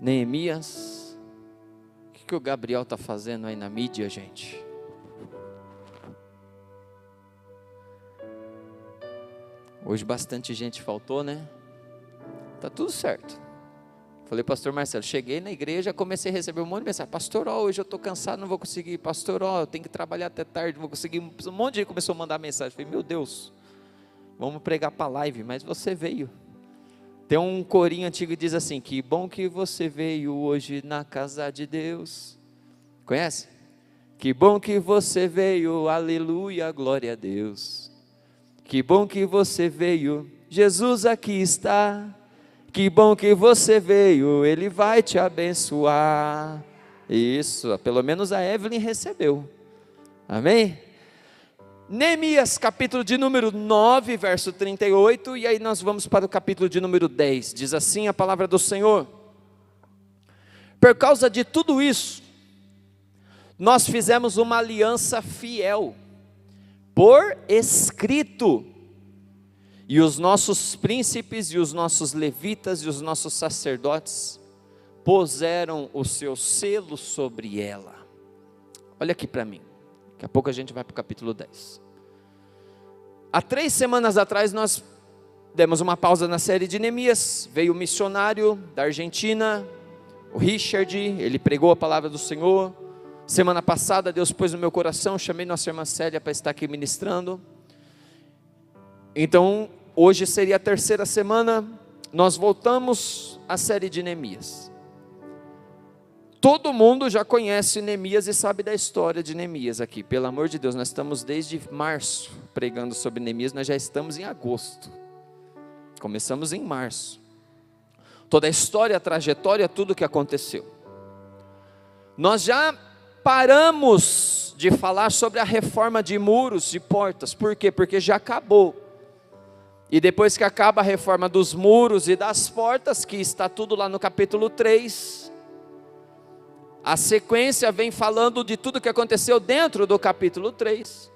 Neemias. O que o Gabriel está fazendo aí na mídia, gente? Hoje bastante gente faltou, né? Tá tudo certo. Falei, pastor Marcelo, cheguei na igreja, comecei a receber um monte de mensagem. Pastor, hoje eu estou cansado, não vou conseguir. Pastor, eu tenho que trabalhar até tarde, não vou conseguir. Um monte de gente começou a mandar mensagem. Falei, meu Deus, vamos pregar para a live, mas você veio. Tem um corinho antigo que diz assim, que bom que você veio hoje na casa de Deus. Conhece? Que bom que você veio, aleluia, glória a Deus. Que bom que você veio, Jesus aqui está. Que bom que você veio, Ele vai te abençoar. Isso, pelo menos a Evelyn recebeu. Amém? Neemias, capítulo de número 9, verso 38, e aí nós vamos para o capítulo de número 10. Diz assim a palavra do Senhor: por causa de tudo isso, nós fizemos uma aliança fiel, por escrito, e os nossos príncipes e os nossos levitas e os nossos sacerdotes puseram o seu selo sobre ela. Olha aqui para mim, daqui a pouco a gente vai para o capítulo 10. Há 3 semanas atrás nós demos uma pausa na série de Neemias. Veio o missionário da Argentina, o Richard, ele pregou a palavra do Senhor. Semana passada Deus pôs no meu coração, chamei nossa irmã Célia para estar aqui ministrando. Então hoje seria a 3ª semana, nós voltamos à série de Neemias. Todo mundo já conhece Neemias e sabe da história de Neemias aqui, pelo amor de Deus, nós estamos desde março pregando sobre Neemias, nós já estamos em agosto, começamos em março, toda a história, a trajetória, tudo o que aconteceu. Nós já paramos de falar sobre a reforma de muros e portas. Por quê? Porque já acabou. E depois que acaba a reforma dos muros e das portas, que está tudo lá no capítulo 3, a sequência vem falando de tudo que aconteceu dentro do capítulo 3.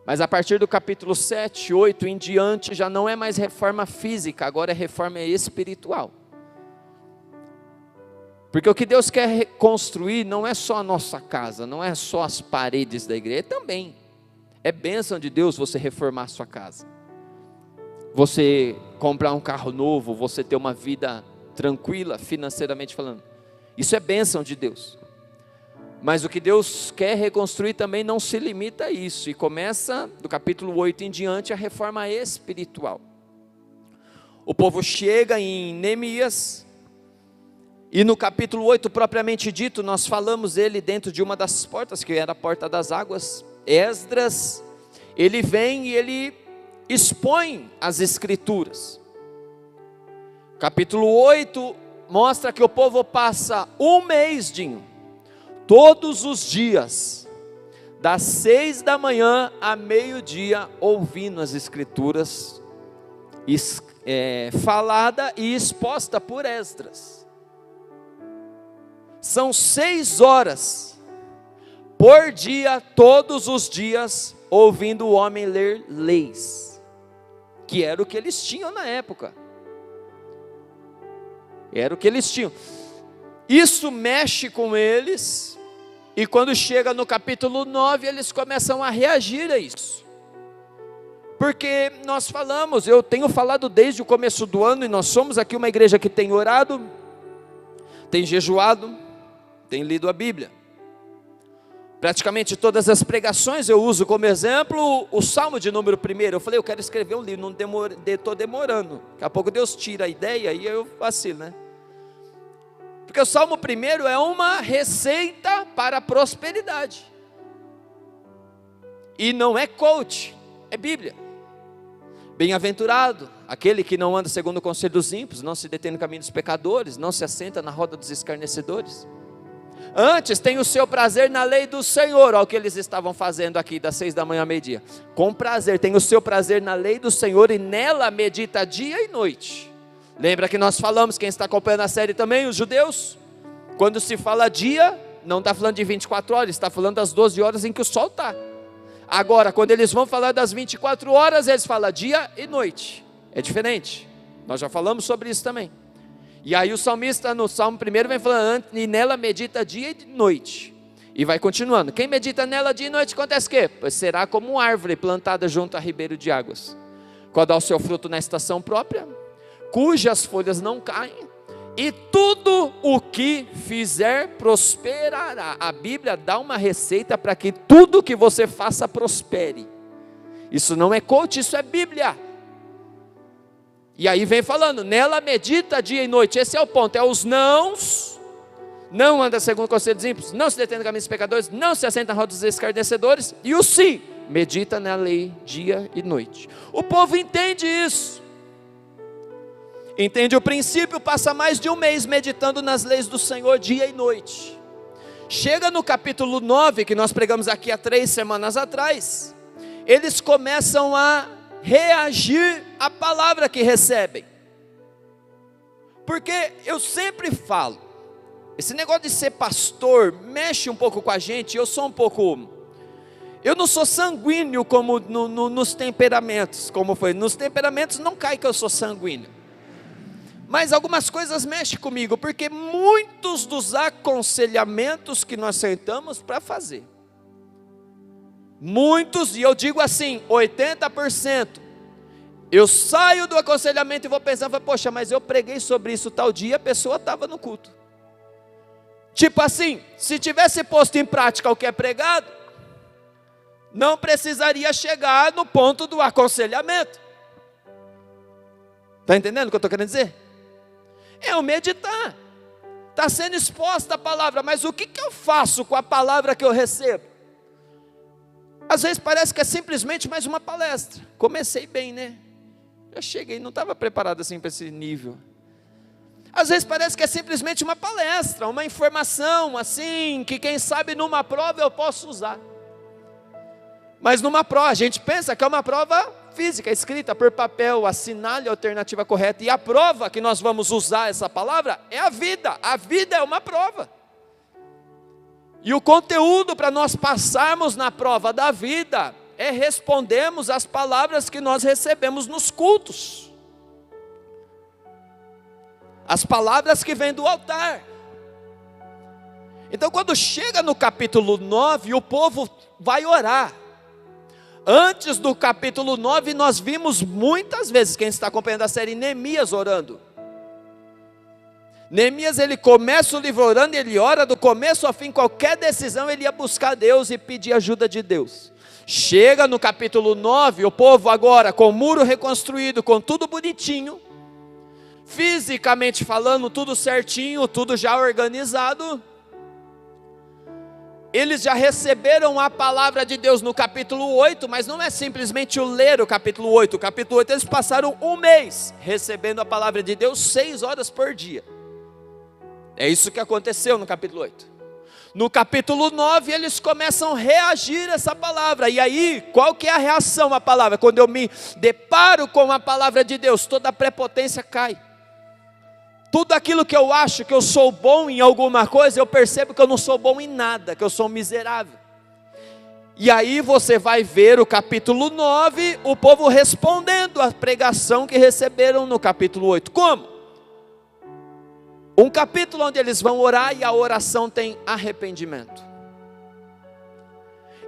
Mas a partir do capítulo 7, 8 em diante, já não é mais reforma física, agora é reforma espiritual. Porque o que Deus quer reconstruir não é só a nossa casa, não é só as paredes da igreja, também. É bênção de Deus você reformar a sua casa. Você comprar um carro novo, você ter uma vida tranquila, financeiramente falando. Isso é bênção de Deus. Mas o que Deus quer reconstruir também não se limita a isso. E começa do capítulo 8 em diante a reforma espiritual. O povo chega em Neemias. E no capítulo 8 propriamente dito, nós falamos ele dentro de uma das portas, que era a porta das águas. Esdras, ele vem e ele expõe as escrituras. Capítulo 8 mostra que o povo passa um mês, todos os dias, das 6 da manhã a meio-dia, ouvindo as escrituras, falada e exposta por Esdras. São 6 horas por dia, todos os dias, ouvindo o homem ler leis, que era o que eles tinham na época. Era o que eles tinham. Isso mexe com eles, e quando chega no capítulo 9, eles começam a reagir a isso. Porque nós falamos, eu tenho falado desde o começo do ano, e nós somos aqui uma igreja que tem orado, tem jejuado, tem lido a Bíblia. Praticamente todas as pregações eu uso como exemplo o Salmo de número 1. Eu falei, eu quero escrever um livro, estou demorando. Daqui a pouco Deus tira a ideia e eu vacilo, né? Porque o Salmo 1 é uma receita para a prosperidade. E não é coach, é Bíblia. Bem-aventurado aquele que não anda segundo o conselho dos ímpios, não se detém no caminho dos pecadores, não se assenta na roda dos escarnecedores. Antes tem o seu prazer na lei do Senhor. Olha o que eles estavam fazendo aqui das 6 da manhã ao meio-dia. Com prazer, tem o seu prazer na lei do Senhor, e nela medita dia e noite. Lembra que nós falamos, quem está acompanhando a série também, os judeus, quando se fala dia, não está falando de 24 horas, está falando das 12 horas em que o sol está. Agora, quando eles vão falar das 24 horas, eles falam dia e noite. É diferente, nós já falamos sobre isso também. E aí o salmista no Salmo 1 vem falando, e nela medita dia e noite. E vai continuando, quem medita nela dia e noite acontece o quê? Pois será como uma árvore plantada junto a ribeiro de águas, qual dá o seu fruto na estação própria, cujas folhas não caem, e tudo o que fizer prosperará. A Bíblia dá uma receita para que tudo que você faça prospere. Isso não é coach, isso é Bíblia. E aí vem falando, nela medita dia e noite. Esse é o ponto, é os nãos. Não anda segundo o conselho dos ímpios, não se detém no caminho dos pecadores, não se assenta na roda dos escarnecedores, e o sim, medita na lei dia e noite. O povo entende isso, entende o princípio, passa mais de um mês meditando nas leis do Senhor dia e noite. Chega no capítulo 9, que nós pregamos aqui há 3 semanas atrás, eles começam a reagir à palavra que recebem. Porque eu sempre falo, esse negócio de ser pastor mexe um pouco com a gente. Eu não sou sanguíneo como nos temperamentos, como foi. Nos temperamentos não cai que eu sou sanguíneo. Mas algumas coisas mexem comigo, porque muitos dos aconselhamentos que nós sentamos para fazer, muitos, e eu digo assim, 80%, eu saio do aconselhamento e vou pensando, poxa, mas eu preguei sobre isso tal dia, a pessoa estava no culto. Tipo assim, se tivesse posto em prática o que é pregado, não precisaria chegar no ponto do aconselhamento. Está entendendo o que eu estou querendo dizer? É o meditar. Está sendo exposta a palavra, mas o que eu faço com a palavra que eu recebo? Às vezes parece que é simplesmente mais uma palestra. Comecei bem, né? Eu cheguei, não estava preparado assim para esse nível. Às vezes parece que é simplesmente uma palestra, uma informação assim, que quem sabe numa prova eu posso usar. Mas numa prova, a gente pensa que é uma prova física, escrita por papel, assinale a alternativa correta. E a prova que nós vamos usar essa palavra é a vida é uma prova. E o conteúdo para nós passarmos na prova da vida é respondermos as palavras que nós recebemos nos cultos. As palavras que vêm do altar. Então quando chega no capítulo 9, o povo vai orar. Antes do capítulo 9, nós vimos muitas vezes, quem está acompanhando a série, Neemias orando. Neemias, ele começa o livro orando, ele ora do começo ao fim, qualquer decisão ele ia buscar Deus e pedir ajuda de Deus. Chega no capítulo 9, o povo agora com o muro reconstruído, com tudo bonitinho, fisicamente falando, tudo certinho, tudo já organizado. Eles já receberam a palavra de Deus no capítulo 8, mas não é simplesmente o ler o capítulo 8. O capítulo 8 eles passaram um mês recebendo a palavra de Deus 6 horas por dia. É isso que aconteceu no capítulo 8. No capítulo 9 eles começam a reagir a essa palavra. E aí, qual que é a reação à palavra? Quando eu me deparo com a palavra de Deus, toda a prepotência cai. Tudo aquilo que eu acho que eu sou bom em alguma coisa, eu percebo que eu não sou bom em nada, que eu sou miserável. E aí você vai ver o capítulo 9, o povo respondendo à pregação que receberam no capítulo 8. Como? Um capítulo onde eles vão orar e a oração tem arrependimento.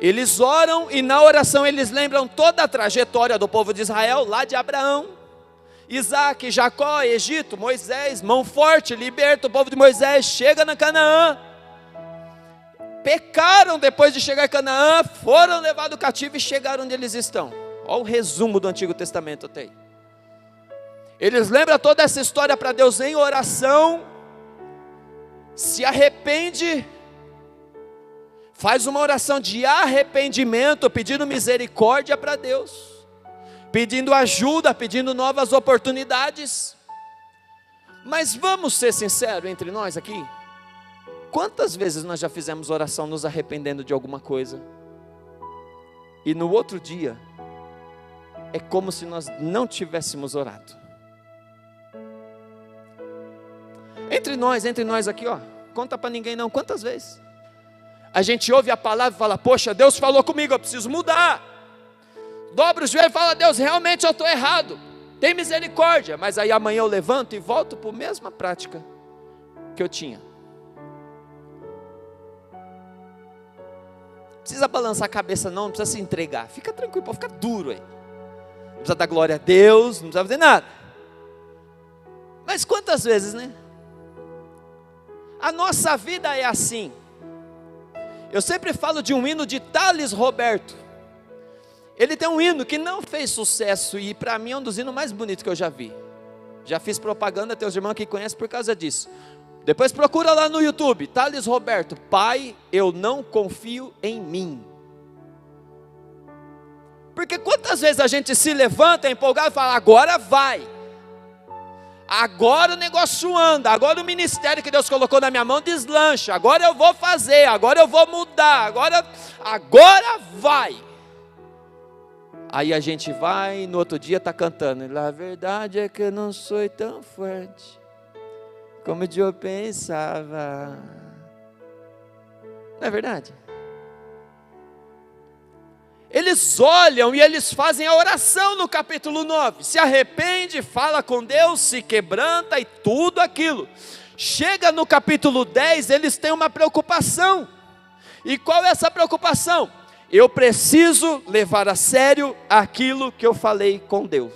Eles oram e na oração eles lembram toda a trajetória do povo de Israel, lá de Abraão, Isaac, Jacó, Egito, Moisés, mão forte, liberta o povo de Moisés, chega na Canaã, pecaram depois de chegar a Canaã, foram levados cativo e chegaram onde eles estão. Olha o resumo do Antigo Testamento até aí. Eles lembram toda essa história para Deus em oração, se arrepende, faz uma oração de arrependimento, pedindo misericórdia para Deus, pedindo ajuda, pedindo novas oportunidades. Mas vamos ser sinceros entre nós aqui. Quantas vezes nós já fizemos oração nos arrependendo de alguma coisa, e no outro dia é como se nós não tivéssemos orado? Entre nós aqui, ó, conta para ninguém não, quantas vezes a gente ouve a palavra e fala, poxa, Deus falou comigo, eu preciso mudar. Dobra o joelho e fala, Deus, realmente eu estou errado. tem misericórdia, mas aí amanhã eu levanto e volto para a mesma prática que eu tinha. Não precisa balançar a cabeça não precisa se entregar, fica tranquilo, pode ficar duro aí. Não precisa dar glória a Deus, não precisa fazer nada. Mas quantas vezes, né? A nossa vida é assim. Eu sempre falo de um hino de Thales Roberto. Ele tem um hino que não fez sucesso e para mim é um dos hinos mais bonitos que eu já vi. Já fiz propaganda, tem os irmãos que conhecem por causa disso. Depois procura lá no YouTube, Thales Roberto, Pai, eu não confio em mim. Porque quantas vezes a gente se levanta empolgado e fala, agora vai. Agora o negócio anda, agora o ministério que Deus colocou na minha mão deslancha, agora eu vou fazer, agora eu vou mudar, agora vai. Aí a gente vai, no outro dia está cantando, a verdade é que eu não sou tão forte, como eu pensava. Não é verdade? Eles olham e eles fazem a oração no capítulo 9, se arrepende, fala com Deus, se quebranta e tudo aquilo. Chega no capítulo 10, eles têm uma preocupação. E qual é essa preocupação? Eu preciso levar a sério aquilo que eu falei com Deus.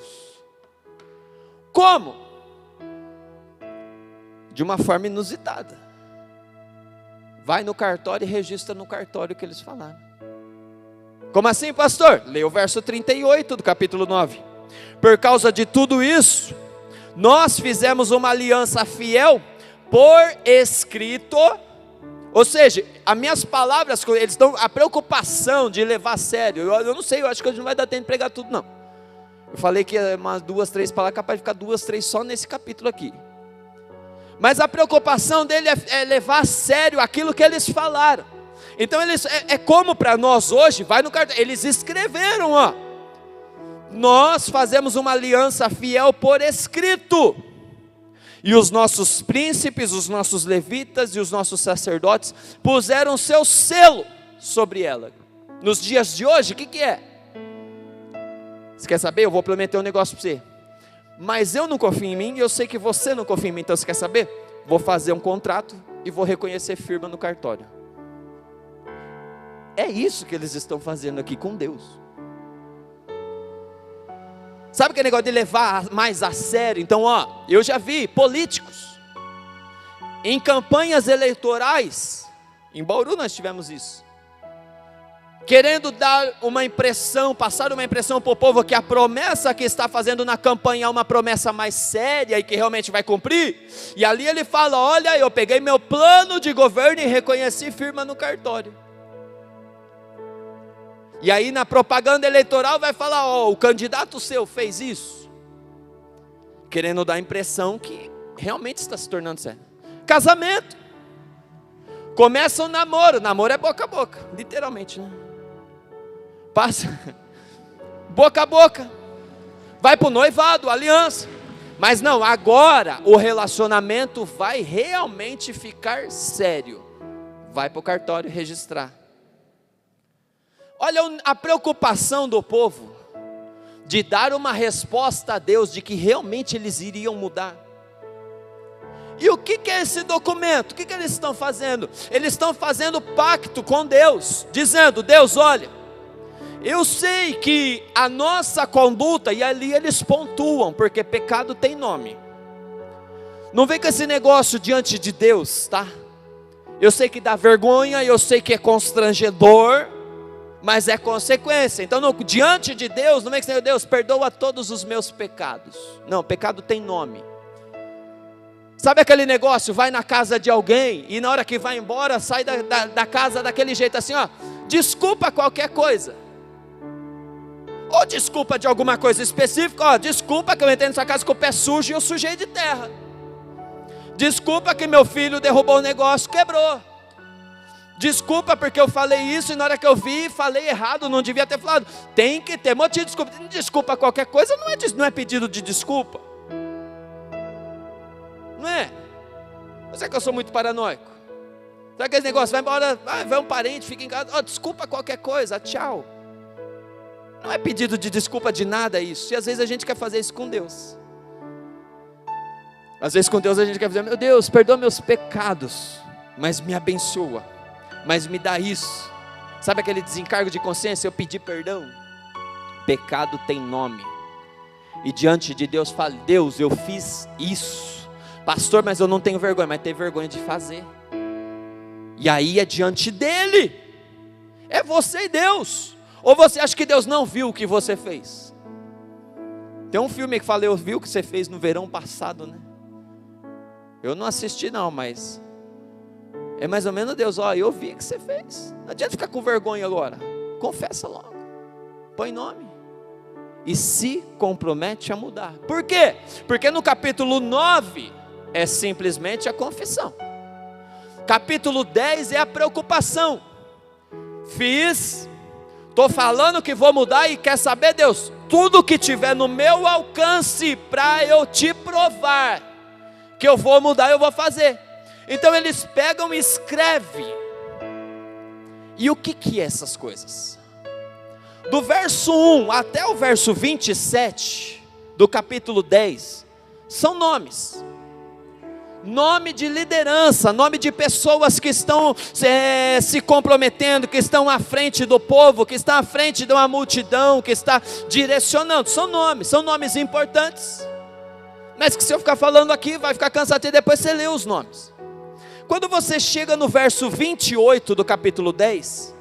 Como? De uma forma inusitada. Vai no cartório e registra no cartório o que eles falaram. Como assim, pastor? Leia o verso 38 do capítulo 9. Por causa de tudo isso, nós fizemos uma aliança fiel por escrito. Ou seja, as minhas palavras, eles estão, a preocupação de levar a sério, eu não sei, eu acho que hoje não vai dar tempo de pregar tudo não. Eu falei que umas 2, 3 palavras, capaz de ficar 2, 3 só nesse capítulo aqui. Mas a preocupação dele é levar a sério aquilo que eles falaram. Então eles, como para nós hoje, vai no cartão, eles escreveram, ó. Nós fazemos uma aliança fiel por escrito. E os nossos príncipes, os nossos levitas e os nossos sacerdotes puseram seu selo sobre ela. Nos dias de hoje, o que é? Você quer saber? Eu vou prometer um negócio para você. Mas eu não confio em mim e eu sei que você não confia em mim. Então você quer saber? Vou fazer um contrato e vou reconhecer firma no cartório. É isso que eles estão fazendo aqui com Deus. Sabe aquele negócio de levar mais a sério? Então, ó, eu já vi políticos em campanhas eleitorais, em Bauru nós tivemos isso, querendo dar uma impressão, passar uma impressão para o povo que a promessa que está fazendo na campanha é uma promessa mais séria e que realmente vai cumprir. E ali ele fala, olha, eu peguei meu plano de governo e reconheci firma no cartório. E aí na propaganda eleitoral vai falar, ó, o candidato seu fez isso, querendo dar a impressão que realmente está se tornando sério. Casamento, começa um namoro é boca a boca, literalmente, né? Passa, boca a boca, vai para o noivado, aliança, mas não, agora o relacionamento vai realmente ficar sério, vai para o cartório registrar. Olha a preocupação do povo, de dar uma resposta a Deus, de que realmente eles iriam mudar. E o que é esse documento? O que eles estão fazendo? Eles estão fazendo pacto com Deus, dizendo, Deus, olha, eu sei que a nossa conduta, e ali eles pontuam, porque pecado tem nome. Não vem com esse negócio diante de Deus, tá? Eu sei que dá vergonha, eu sei que é constrangedor, mas é consequência. Então diante de Deus, não é que Senhor Deus, perdoa todos os meus pecados. Não, pecado tem nome. Sabe aquele negócio, vai na casa de alguém, e na hora que vai embora, sai da casa daquele jeito assim, ó, desculpa qualquer coisa. Ou desculpa de alguma coisa específica, ó, desculpa que eu entrei nessa casa com o pé sujo e eu sujei de terra. Desculpa que meu filho derrubou o negócio, quebrou. Desculpa porque eu falei isso e na hora que eu vi, falei errado, não devia ter falado. Tem que ter motivo de desculpa. Desculpa qualquer coisa não é pedido de desculpa. Não é? Você que eu sou muito paranoico. Sabe aquele negócio, vai embora, vai um parente, fica em casa, desculpa qualquer coisa, tchau. Não é pedido de desculpa de nada isso. E às vezes a gente quer fazer isso com Deus. Às vezes com Deus a gente quer dizer: meu Deus, perdoa meus pecados, mas me abençoa, mas me dá isso. Sabe aquele desencargo de consciência? Eu pedi perdão. Pecado tem nome. E diante de Deus fala: Deus, eu fiz isso. Pastor, mas eu não tenho vergonha. Mas tem vergonha de fazer. E aí é diante dele. É você e Deus. Ou você acha que Deus não viu o que você fez? Tem um filme que fala: eu vi o que você fez no verão passado, né? Eu não assisti não, mas é mais ou menos Deus: ó, eu vi o que você fez. Não adianta ficar com vergonha agora. Confessa logo. Põe nome. E se compromete a mudar. Por quê? Porque no capítulo 9 é simplesmente a confissão. Capítulo 10 é a preocupação. Fiz, estou falando que vou mudar e quer saber, Deus, tudo que tiver no meu alcance para eu te provar que eu vou mudar, eu vou fazer. Então eles pegam e escrevem. E o que é essas coisas? Do verso 1 até o verso 27 do capítulo 10 são nomes. Nome de liderança, nome de pessoas que estão se comprometendo, que estão à frente do povo, que estão à frente de uma multidão, que está direcionando. São nomes importantes. Mas que se eu ficar falando aqui, vai ficar cansado e depois você lê os nomes. Quando você chega no verso 28 do capítulo 10,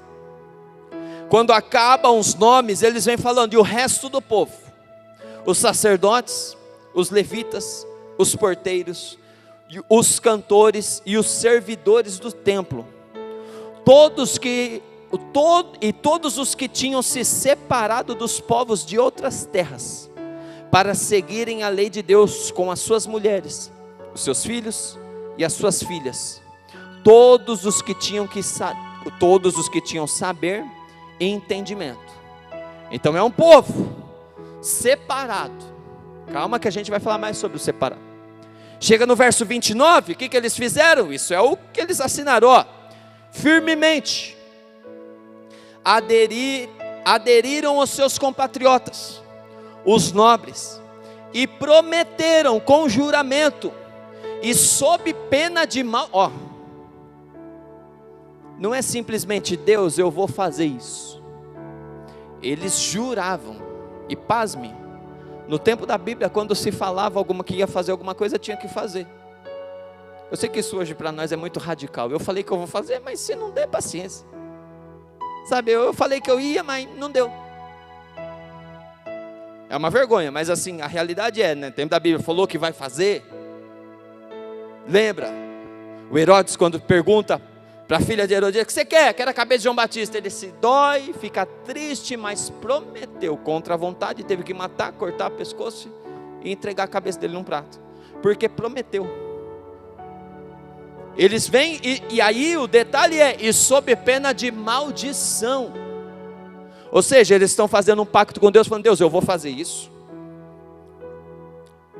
quando acabam os nomes, eles vêm falando: e o resto do povo, os sacerdotes, os levitas, os porteiros, os cantores e os servidores do templo, todos os que tinham se separado dos povos de outras terras, para seguirem a lei de Deus com as suas mulheres, os seus filhos e as suas filhas, todos os que tinham saber e entendimento. Então é um povo separado. Calma que a gente vai falar mais sobre o separado. Chega no verso 29, o que eles fizeram? Isso é o que eles assinaram, ó. Firmemente aderiram aos seus compatriotas, os nobres, e prometeram com juramento, e sob pena de mal, ó, não é simplesmente: Deus, eu vou fazer isso. Eles juravam. E pasme, no tempo da Bíblia, quando se falava que ia fazer alguma coisa, tinha que fazer. Eu sei que isso hoje para nós é muito radical. Eu falei que eu vou fazer, mas se não der, paciência. Sabe, eu falei que eu ia, mas não deu. É uma vergonha, mas assim, a realidade é, né? No tempo da Bíblia, falou que vai fazer. Lembra? O Herodes, quando pergunta para a filha de Herodias: o que você quer? Quero a cabeça de João Batista. Ele se dói, fica triste, mas prometeu contra a vontade. Teve que matar, cortar o pescoço e entregar a cabeça dele num prato, porque prometeu. Eles vêm e aí o detalhe é: e sob pena de maldição. Ou seja, eles estão fazendo um pacto com Deus, falando: Deus, eu vou fazer isso,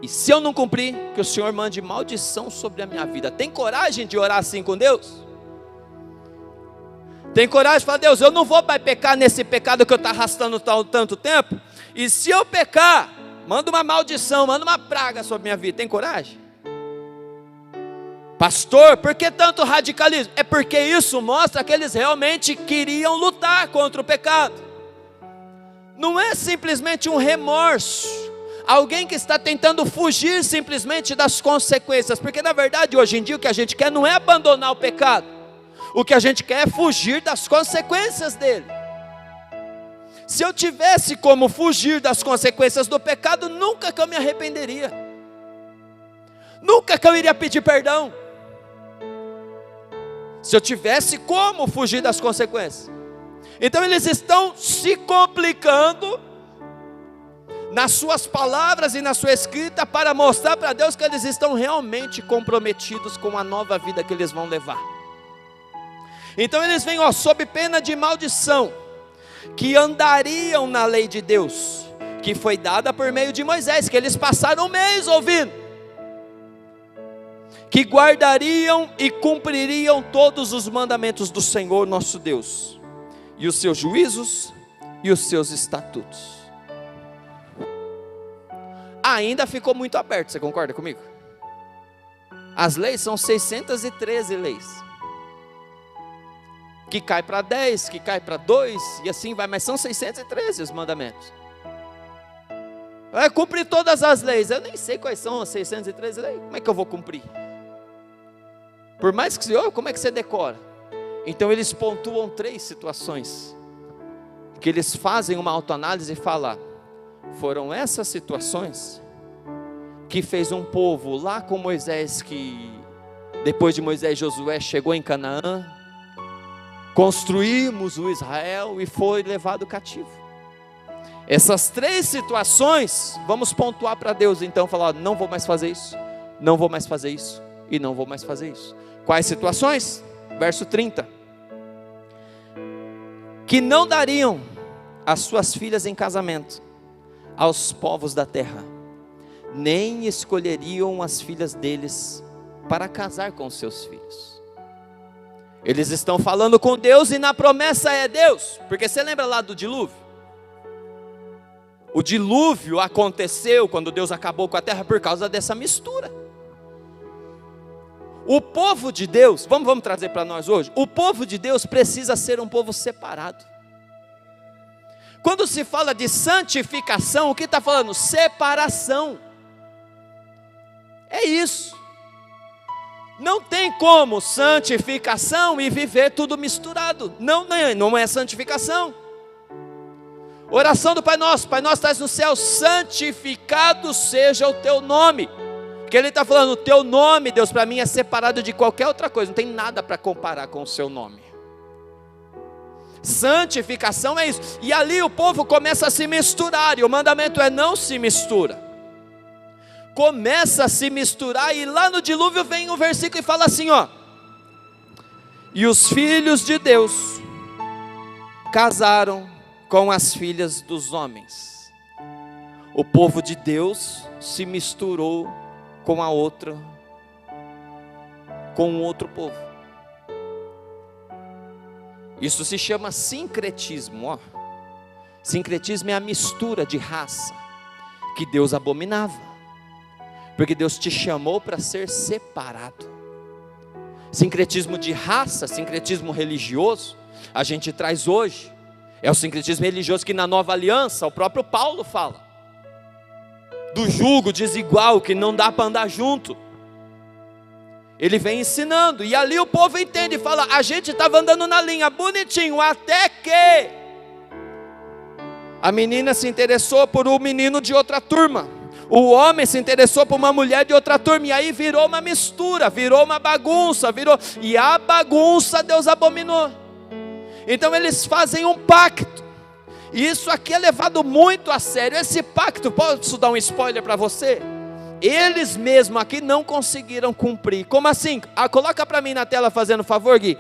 e se eu não cumprir, que o Senhor mande maldição sobre a minha vida. Tem coragem de orar assim com Deus? Tem coragem de falar: Deus, eu não vou mais pecar nesse pecado que eu estou arrastando tanto tempo, e se eu pecar, manda uma maldição, manda uma praga sobre a minha vida. Tem coragem? Pastor, por que tanto radicalismo? É porque isso mostra que eles realmente queriam lutar contra o pecado. Não é simplesmente um remorso, alguém que está tentando fugir simplesmente das consequências, porque na verdade hoje em dia o que a gente quer não é abandonar o pecado, o que a gente quer é fugir das consequências dele. Se eu tivesse como fugir das consequências do pecado, nunca que eu me arrependeria, nunca que eu iria pedir perdão. Se eu tivesse como fugir das consequências. Então eles estão se complicando nas suas palavras e na sua escrita para mostrar para Deus que eles estão realmente comprometidos com a nova vida que eles vão levar. Então eles vêm, sob pena de maldição, que andariam na lei de Deus, que foi dada por meio de Moisés, que eles passaram um mês ouvindo, que guardariam e cumpririam todos os mandamentos do Senhor nosso Deus, e os seus juízos e os seus estatutos. Ainda ficou muito aberto, você concorda comigo? As leis são 613 leis. Que cai para 10, que cai para 2, e assim vai, mas são 613 os mandamentos. Vai cumprir todas as leis. Eu nem sei quais são as 613 leis. Como é que eu vou cumprir? Por mais que você, como é que você decora? Então eles pontuam 3 situações, que eles fazem uma autoanálise e falam: foram essas situações que fez um povo lá com Moisés, que depois de Moisés e Josué chegou em Canaã, construímos o Israel e foi levado cativo. Essas 3 situações, vamos pontuar para Deus então, falar: não vou mais fazer isso, não vou mais fazer isso, e não vou mais fazer isso. Quais situações? Verso 30. Que não dariam as suas filhas em casamento aos povos da terra, nem escolheriam as filhas deles para casar com seus filhos. Eles estão falando com Deus e na promessa é Deus, porque você lembra lá do dilúvio? O dilúvio aconteceu quando Deus acabou com a terra por causa dessa mistura. O povo de Deus, vamos trazer para nós hoje, o povo de Deus precisa ser um povo separado. Quando se fala de santificação, o que está falando? Separação. É isso. Não tem como santificação e viver tudo misturado. Não é santificação. Oração do Pai Nosso estás no céu, santificado seja o teu nome. Porque Ele está falando, o teu nome, Deus, para mim é separado de qualquer outra coisa. Não tem nada para comparar com o seu nome. Santificação é isso. E ali o povo começa a se misturar, e o mandamento é: não se mistura. Começa a se misturar, e lá no dilúvio vem um versículo e fala assim, ó: e os filhos de Deus casaram com as filhas dos homens. O povo de Deus se misturou com um outro povo. Isso se chama sincretismo, ó. Sincretismo é a mistura de raça que Deus abominava, porque Deus te chamou para ser separado. Sincretismo de raça, sincretismo religioso, a gente traz hoje. É o sincretismo religioso que na nova aliança o próprio Paulo fala do jugo desigual, que não dá para andar junto. Ele vem ensinando, e ali o povo entende e fala: a gente estava andando na linha, bonitinho, até que a menina se interessou por um menino de outra turma, o homem se interessou por uma mulher de outra turma, e aí virou uma mistura, virou uma bagunça, e a bagunça Deus abominou. Então eles fazem um pacto, e isso aqui é levado muito a sério. Esse pacto, posso dar um spoiler para você? Eles mesmos aqui não conseguiram cumprir. Como assim? Coloca para mim na tela, fazendo favor, Gui.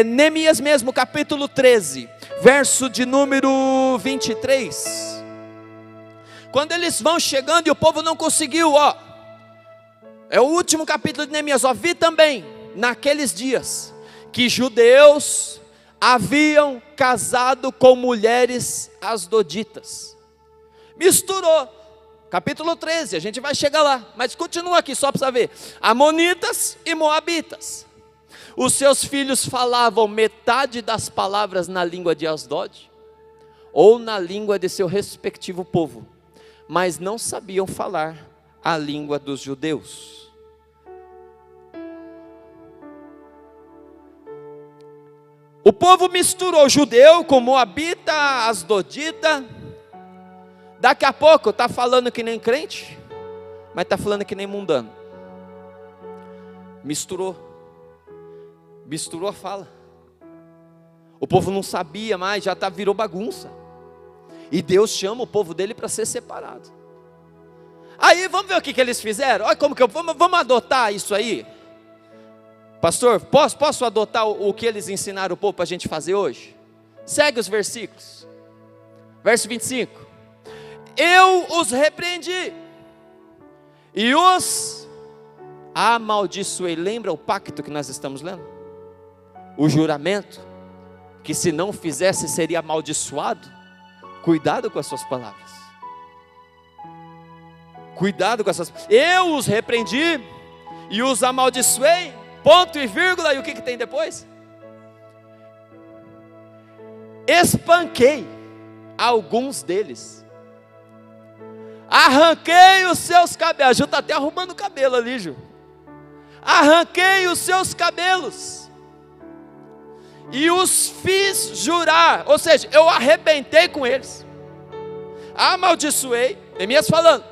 Neemias mesmo, capítulo 13, verso de número 23. Quando eles vão chegando e o povo não conseguiu, ó. É o último capítulo de Neemias, ó. Vi também, naqueles dias, que judeus haviam casado com mulheres asdoditas. Misturou. Capítulo 13, a gente vai chegar lá, mas continua aqui só para você ver. Amonitas e moabitas. Os seus filhos falavam metade das palavras na língua de Asdod, ou na língua de seu respectivo povo, mas não sabiam falar a língua dos judeus. O povo misturou judeu com moabita, asdodita. Daqui a pouco está falando que nem crente, mas está falando que nem mundano. Misturou a fala. O povo não sabia mais, já virou bagunça. E Deus chama o povo dele para ser separado. Aí vamos ver o que eles fizeram. Olha como que vamos adotar isso aí. Pastor, posso adotar o que eles ensinaram o povo para a gente fazer hoje? Segue os versículos. Verso 25. Eu os repreendi e os amaldiçoei. Lembra o pacto que nós estamos lendo? O juramento, que se não fizesse seria amaldiçoado. Cuidado com as suas palavras. Cuidado com essas. Eu os repreendi e os amaldiçoei. Ponto e vírgula. E o que tem depois? Espanquei alguns deles. Arranquei os seus cabelos. A Ju está até arrumando o cabelo ali, Ju. Arranquei os seus cabelos e os fiz jurar. Ou seja, eu arrebentei com eles. Amaldiçoei. Neemias falando.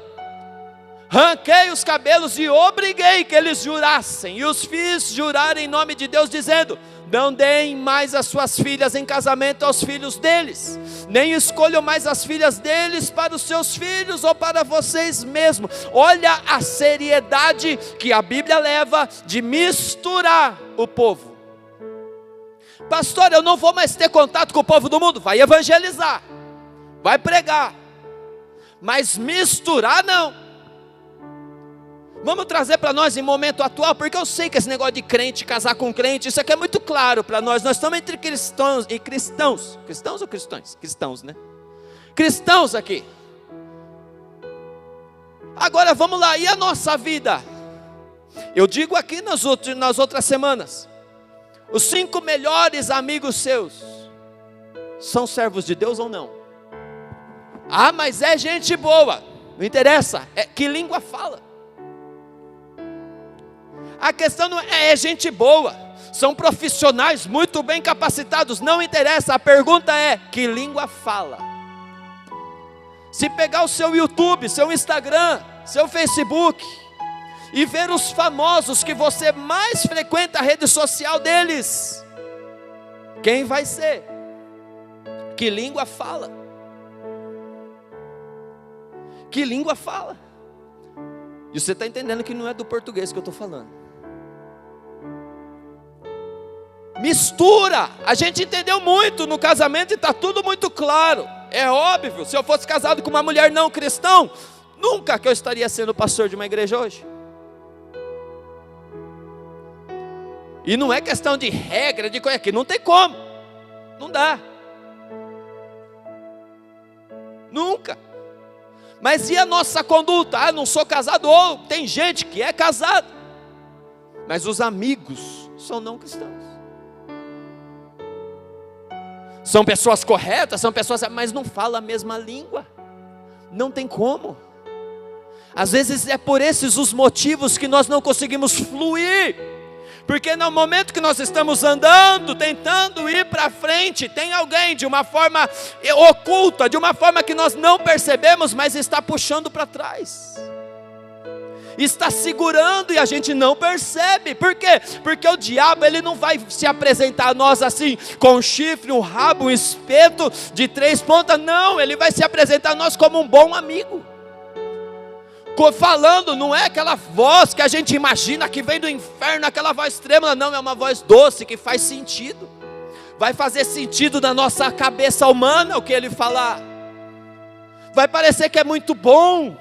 Arranquei os cabelos e obriguei que eles jurassem. E os fiz jurar em nome de Deus, dizendo: não deem mais as suas filhas em casamento aos filhos deles, nem escolham mais as filhas deles para os seus filhos ou para vocês mesmos. Olha a seriedade que a Bíblia leva de misturar o povo. Pastor, eu não vou mais ter contato com o povo do mundo. Vai evangelizar, vai pregar, mas misturar não. Vamos trazer para nós em momento atual, porque eu sei que esse negócio de crente, casar com crente, isso aqui é muito claro para nós. Nós estamos entre cristãos e cristãos. Cristãos ou cristãos? Cristãos, né? Cristãos aqui. Agora vamos lá, e a nossa vida? Eu digo aqui nas outras semanas, os 5 melhores amigos seus são servos de Deus ou não? Ah, mas é gente boa. Não interessa, é que língua fala. A questão não é gente boa, são profissionais muito bem capacitados, não interessa, a pergunta é, que língua fala? Se pegar o seu YouTube, seu Instagram, seu Facebook, e ver os famosos que você mais frequenta a rede social deles, quem vai ser? Que língua fala? Que língua fala? E você está entendendo que não é do português que eu estou falando. Mistura, a gente entendeu muito no casamento e está tudo muito claro. É óbvio, se eu fosse casado com uma mulher não cristã, nunca que eu estaria sendo pastor de uma igreja hoje. E não é questão de regra, de coisa aqui, não tem como, não dá. Nunca. Mas e a nossa conduta? Ah, não sou casado, ou tem gente que é casado, mas os amigos são não cristãos. São pessoas corretas, são pessoas, mas não falam a mesma língua. Não tem como. Às vezes é por esses os motivos que nós não conseguimos fluir. Porque no momento que nós estamos andando, tentando ir para frente, tem alguém de uma forma oculta, de uma forma que nós não percebemos, mas está puxando para trás. Está segurando e a gente não percebe. Por quê? Porque o diabo, ele não vai se apresentar a nós assim, com um chifre, um rabo, um espeto de 3 pontas. Não, ele vai se apresentar a nós como um bom amigo. Falando, não é aquela voz que a gente imagina que vem do inferno, aquela voz trêmula. Não, é uma voz doce que faz sentido. Vai fazer sentido na nossa cabeça humana o que ele falar. Vai parecer que é muito bom.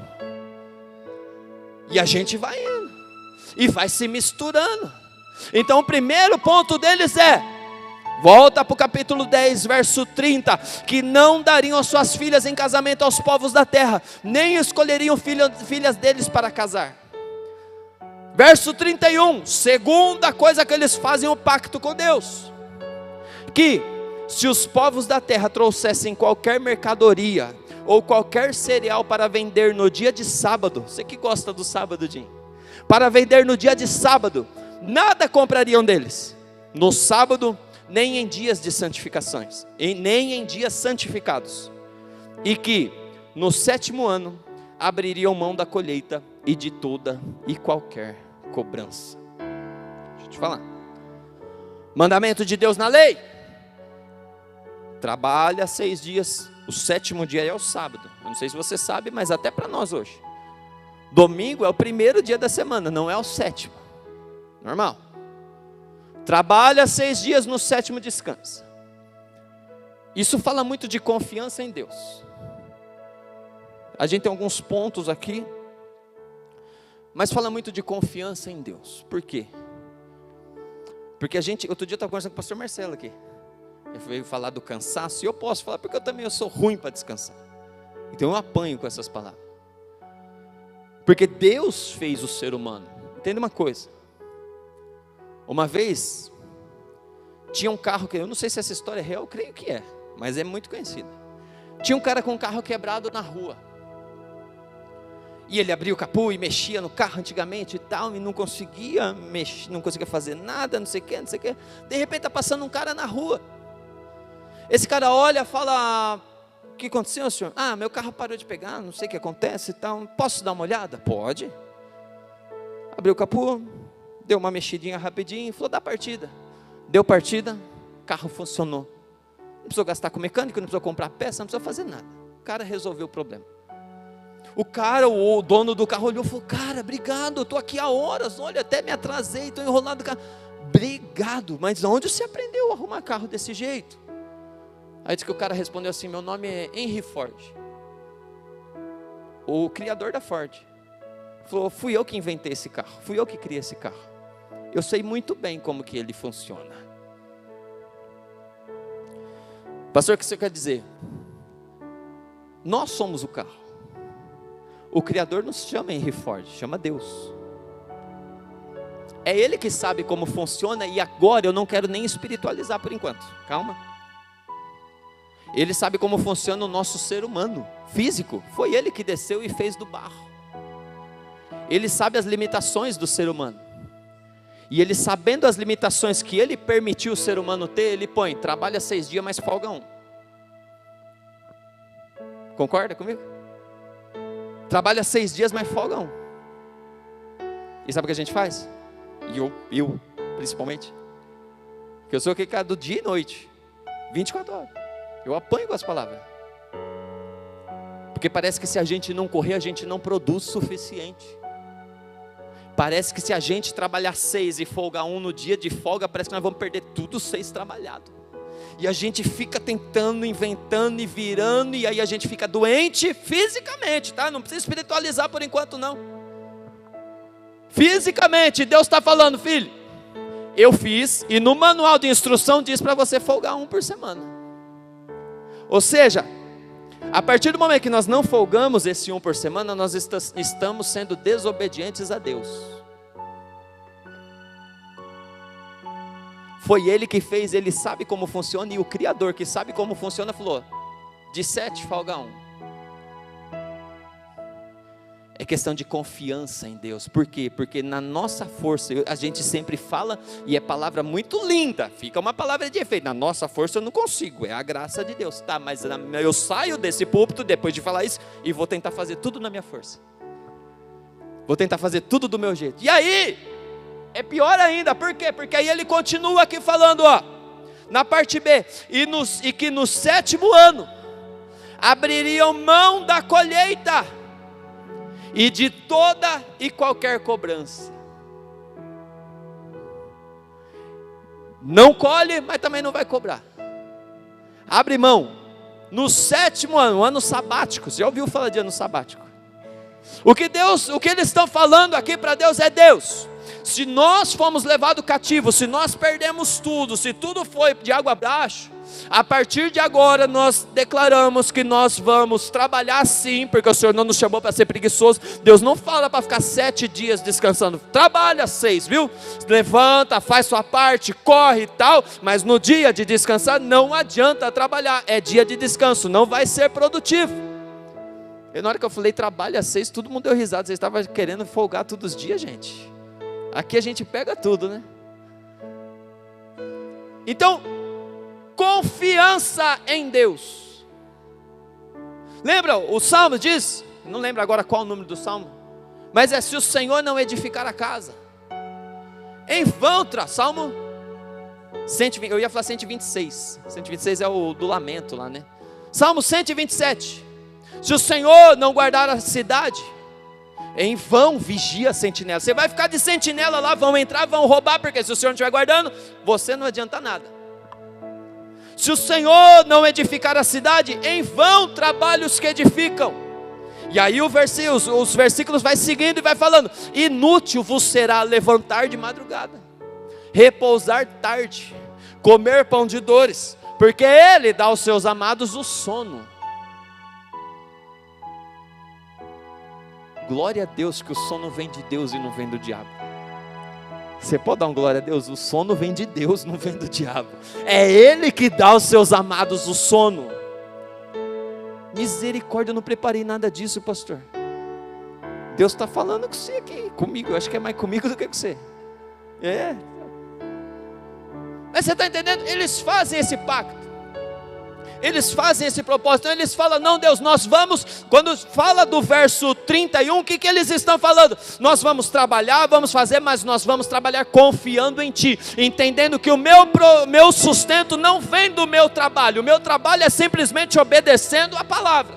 E a gente vai indo, e vai se misturando. Então o primeiro ponto deles é, volta para o capítulo 10, verso 30, que não dariam as suas filhas em casamento aos povos da terra, nem escolheriam filhas deles para casar. Verso 31, segunda coisa que eles fazem o pacto com Deus, que se os povos da terra trouxessem qualquer mercadoria, ou qualquer cereal para vender no dia de sábado, você que gosta do sábado, Jim, para vender no dia de sábado, nada comprariam deles, no sábado, nem em dias de santificações, nem em dias santificados, e que no 7º ano, abririam mão da colheita, e de toda e qualquer cobrança. Deixa eu te falar, mandamento de Deus na lei, trabalha 6 dias, o 7º dia é o sábado. Eu não sei se você sabe, mas até para nós hoje, domingo é o 1º dia da semana, não é o 7º. Normal. Trabalha 6 dias, no 7º descansa. Isso fala muito de confiança em Deus. A gente tem alguns pontos aqui, mas fala muito de confiança em Deus. Por quê? Porque outro dia eu estava conversando com o pastor Marcelo aqui. Ele veio falar do cansaço, e eu posso falar porque eu sou ruim para descansar. Então eu apanho com essas palavras. Porque Deus fez o ser humano. Entenda uma coisa. Uma vez, tinha um carro, que eu não sei se essa história é real, eu creio que é, mas é muito conhecida. Tinha um cara com um carro quebrado na rua. E ele abria o capô e mexia no carro antigamente e tal, e não conseguia mexer, não conseguia fazer nada, não sei o que. De repente está passando um cara na rua. Esse cara olha e fala: o que aconteceu, senhor? Ah, meu carro parou de pegar, não sei o que acontece e tal. Posso dar uma olhada? Pode. Abriu o capô, deu uma mexidinha rapidinho, falou: dá partida. Deu partida, carro funcionou. Não precisou gastar com mecânico, não precisou comprar peça, não precisou fazer nada. O cara resolveu o problema. O dono do carro olhou e falou: cara, obrigado, eu estou aqui há horas, olha, até me atrasei, estou enrolado no carro. Obrigado, mas onde você aprendeu a arrumar carro desse jeito? Aí disse que o cara respondeu assim: meu nome é Henry Ford, o criador da Ford. Falou: fui eu que inventei esse carro, fui eu que criei esse carro, eu sei muito bem como que ele funciona. Pastor, o que você quer dizer? Nós somos o carro. O Criador não se chama Henry Ford, chama Deus. É Ele que sabe como funciona, e agora eu não quero nem espiritualizar por enquanto, calma. Ele sabe como funciona o nosso ser humano, físico. Foi Ele que desceu e fez do barro. Ele sabe as limitações do ser humano. E Ele, sabendo as limitações que Ele permitiu o ser humano ter, Ele põe: trabalha 6 dias, mas folga 1. Concorda comigo? Trabalha 6 dias, mas folga 1. E sabe o que a gente faz? E eu principalmente, que eu sou aquele cara do dia e noite, 24 horas, eu apanho com as palavras, porque parece que se a gente não correr, a gente não produz o suficiente. Parece que se a gente trabalhar 6 e folgar 1 no dia de folga, parece que nós vamos perder tudo 6 trabalhado. E a gente fica tentando, inventando e virando, e aí a gente fica doente fisicamente, tá? Não precisa espiritualizar por enquanto não. Fisicamente, Deus está falando: filho, eu fiz, e no manual de instrução diz para você folgar 1 por semana. Ou seja, a partir do momento que nós não folgamos esse 1 por semana, nós estamos sendo desobedientes a Deus. Foi Ele que fez, Ele sabe como funciona, e o Criador que sabe como funciona falou: de 7 folga 1. É questão de confiança em Deus. Por quê? Porque na nossa força, a gente sempre fala, e é palavra muito linda, fica uma palavra de efeito: na nossa força eu não consigo, é a graça de Deus. Tá, mas eu saio desse púlpito depois de falar isso, e vou tentar fazer tudo na minha força, vou tentar fazer tudo do meu jeito. E aí é pior ainda. Por quê? Porque aí ele continua aqui falando, ó, na parte B: e que no 7º ano abririam mão da colheita e de toda e qualquer cobrança. Não colhe, mas também não vai cobrar. Abre mão. No 7º ano, ano sabático. Você já ouviu falar de ano sabático? O que eles estão falando aqui para Deus é: Deus, se nós fomos levados cativos, se nós perdemos tudo, se tudo foi de água abaixo, a partir de agora nós declaramos que nós vamos trabalhar sim, porque o Senhor não nos chamou para ser preguiçoso. Deus não fala para ficar 7 dias descansando, trabalha 6, viu? Levanta, faz sua parte, corre e tal, mas no dia de descansar não adianta trabalhar, é dia de descanso, não vai ser produtivo. E na hora que eu falei trabalha 6, todo mundo deu risada. Vocês estavam querendo folgar todos os dias, gente? Aqui a gente pega tudo, né? Então, confiança em Deus. Lembra, o Salmo diz, não lembro agora qual o número do Salmo, mas é: se o Senhor não edificar a casa, em vão, Salmo 120, eu ia falar 126, 126 é o do lamento lá, né? Salmo 127, se o Senhor não guardar a cidade, em vão vigia a sentinela. Você vai ficar de sentinela lá, vão entrar, vão roubar, porque se o Senhor não estiver guardando, você não adianta nada. Se o Senhor não edificar a cidade, em vão trabalham os que edificam. E aí os versículos vai seguindo e vai falando: inútil vos será levantar de madrugada, repousar tarde, comer pão de dores, porque Ele dá aos seus amados o sono. Glória a Deus que o sono vem de Deus e não vem do diabo. Você pode dar um glória a Deus? O sono vem de Deus, não vem do diabo. É Ele que dá aos seus amados o sono. Misericórdia, eu não preparei nada disso, pastor. Deus está falando com você aqui, comigo. Eu acho que é mais comigo do que com você. Mas você está entendendo? Eles fazem esse pacto, eles fazem esse propósito. Então eles falam: não, Deus, nós vamos. Quando fala do verso 31, o que eles estão falando? Nós vamos trabalhar, vamos fazer, mas nós vamos trabalhar confiando em Ti, entendendo que o meu sustento não vem do meu trabalho. O meu trabalho é simplesmente obedecendo a palavra.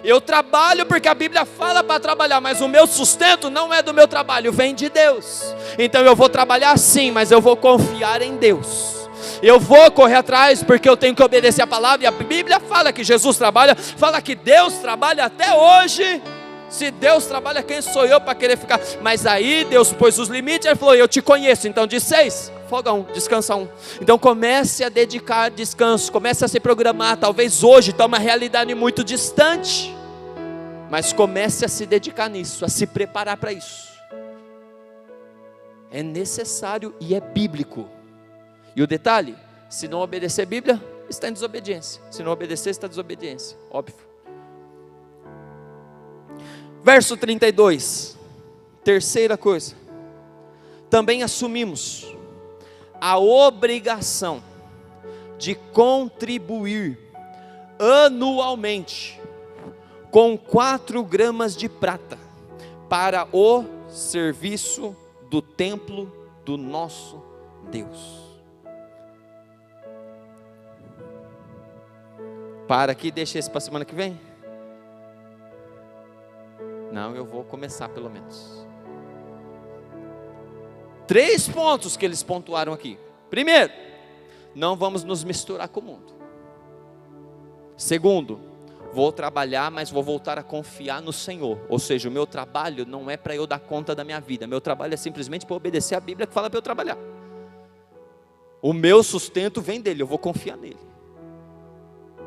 Eu trabalho porque a Bíblia fala para trabalhar, mas o meu sustento não é do meu trabalho, vem de Deus. Então eu vou trabalhar sim, mas eu vou confiar em Deus. Eu vou correr atrás porque eu tenho que obedecer a palavra. E a Bíblia fala que Jesus trabalha, fala que Deus trabalha até hoje. Se Deus trabalha, quem sou eu para querer ficar? Mas aí Deus pôs os limites. Ele falou: eu te conheço. Então de 6, folga 1, descansa 1. Então comece a dedicar descanso, comece a se programar. Talvez hoje está uma realidade muito distante, mas comece a se dedicar nisso, a se preparar para isso. É necessário e é bíblico. E o detalhe: se não obedecer a Bíblia, está em desobediência. Se não obedecer, está em desobediência, óbvio. Verso 32, terceira coisa: também assumimos a obrigação de contribuir anualmente com 4 gramas de prata para o serviço do templo do nosso Deus. Para aqui, deixa esse para a semana que vem? Não, eu vou começar pelo menos. 3 pontos que eles pontuaram aqui. Primeiro, não vamos nos misturar com o mundo. Segundo, vou trabalhar, mas vou voltar a confiar no Senhor. Ou seja, o meu trabalho não é para eu dar conta da minha vida. Meu trabalho é simplesmente para obedecer a Bíblia que fala para eu trabalhar. O meu sustento vem dele, eu vou confiar nele.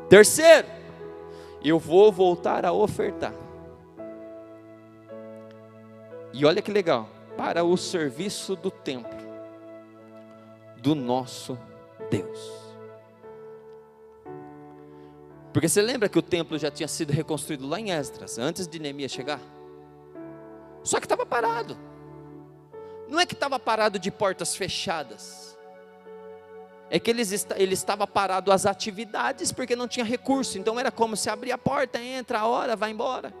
Terceiro, eu vou voltar a ofertar. E olha que legal, para o serviço do templo do nosso Deus. Porque você lembra que o templo já tinha sido reconstruído lá em Esdras, antes de Neemias chegar? Só que estava parado. Não é que estava parado de portas fechadas, é que ele estava parado às atividades, porque não tinha recurso. Então era como se abrir a porta, entra a hora, vai embora.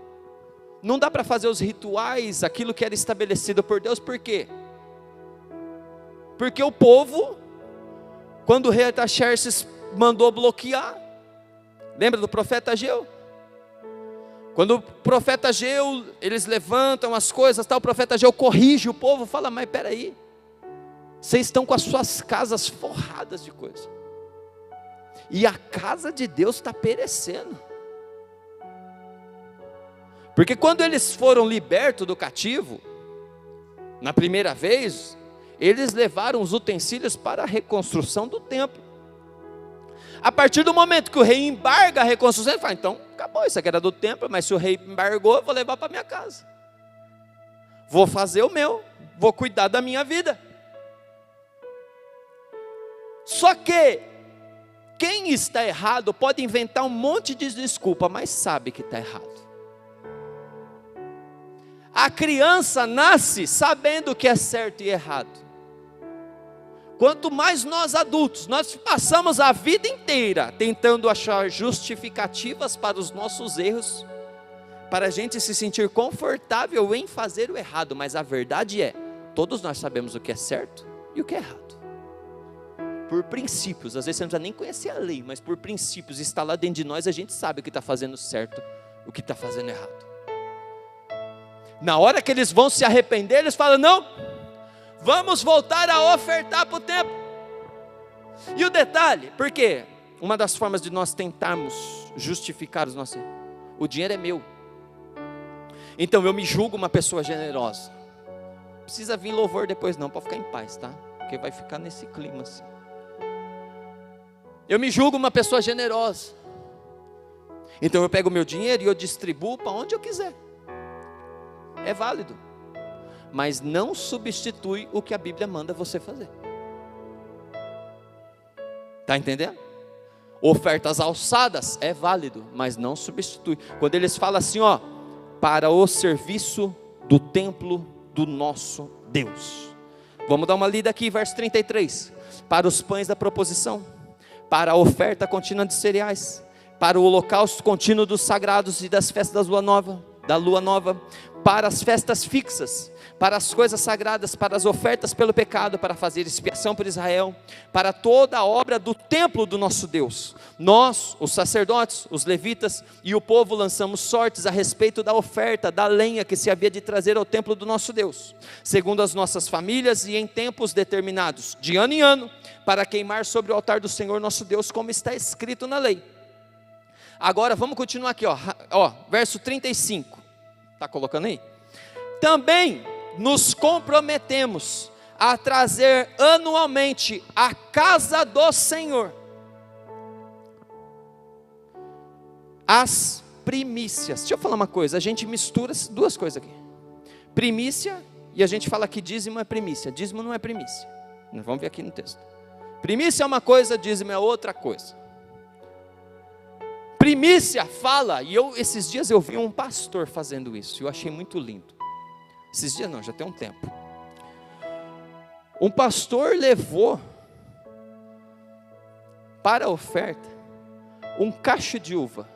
Não dá para fazer os rituais, aquilo que era estabelecido por Deus. Por quê? Porque o povo, quando o rei Artaxerxes mandou bloquear, lembra do profeta Ageu? Quando o profeta Ageu, eles levantam as coisas, tal, o profeta Ageu corrige o povo, fala: mas peraí, vocês estão com as suas casas forradas de coisa, e a casa de Deus está perecendo. Porque quando eles foram libertos do cativo, na primeira vez, eles levaram os utensílios para a reconstrução do templo. A partir do momento que o rei embarga a reconstrução, ele fala: então acabou, isso aqui era do templo, mas se o rei embargou, eu vou levar para minha casa. Vou fazer o meu, vou cuidar da minha vida. Só que, quem está errado pode inventar um monte de desculpa, mas sabe que está errado. A criança nasce sabendo o que é certo e errado. Quanto mais nós adultos, nós passamos a vida inteira tentando achar justificativas para os nossos erros, para a gente se sentir confortável em fazer o errado. Mas a verdade é, todos nós sabemos o que é certo e o que é errado. Por princípios, às vezes você não precisa nem conhecer a lei, mas por princípios, está lá dentro de nós, a gente sabe o que está fazendo certo, o que está fazendo errado. Na hora que eles vão se arrepender, eles falam: não, vamos voltar a ofertar para o templo. E o detalhe, porque uma das formas de nós tentarmos justificar os nossos, o dinheiro é meu, então eu me julgo uma pessoa generosa. Não precisa vir louvor depois não, pode ficar em paz, tá? Porque vai ficar nesse clima assim. Eu me julgo uma pessoa generosa. Então eu pego o meu dinheiro e eu distribuo para onde eu quiser. É válido. Mas não substitui o que a Bíblia manda você fazer. Está entendendo? Ofertas alçadas é válido, mas não substitui. Quando eles falam assim, ó, para o serviço do templo do nosso Deus. Vamos dar uma lida aqui, verso 33. Para os pães da proposição, para a oferta contínua de cereais, para o holocausto contínuo dos sagrados e das festas da lua nova, para as festas fixas, para as coisas sagradas, para as ofertas pelo pecado, para fazer expiação por Israel, para toda a obra do templo do nosso Deus. Nós, os sacerdotes, os levitas e o povo lançamos sortes a respeito da oferta, da lenha que se havia de trazer ao templo do nosso Deus, segundo as nossas famílias e em tempos determinados, de ano em ano, para queimar sobre o altar do Senhor nosso Deus, como está escrito na lei. Agora vamos continuar aqui, ó, verso 35, está colocando aí? Também nos comprometemos a trazer anualmente à casa do Senhor as primícias. Deixa eu falar uma coisa, a gente mistura duas coisas aqui, primícia, e a gente fala que dízimo é primícia. Dízimo não é primícia, vamos ver aqui no texto. Primícia é uma coisa, dízimo é outra coisa. Primícia fala, e esses dias eu vi um pastor fazendo isso, eu achei muito lindo. Esses dias não, já tem um tempo. Um pastor levou para a oferta um cacho de uva.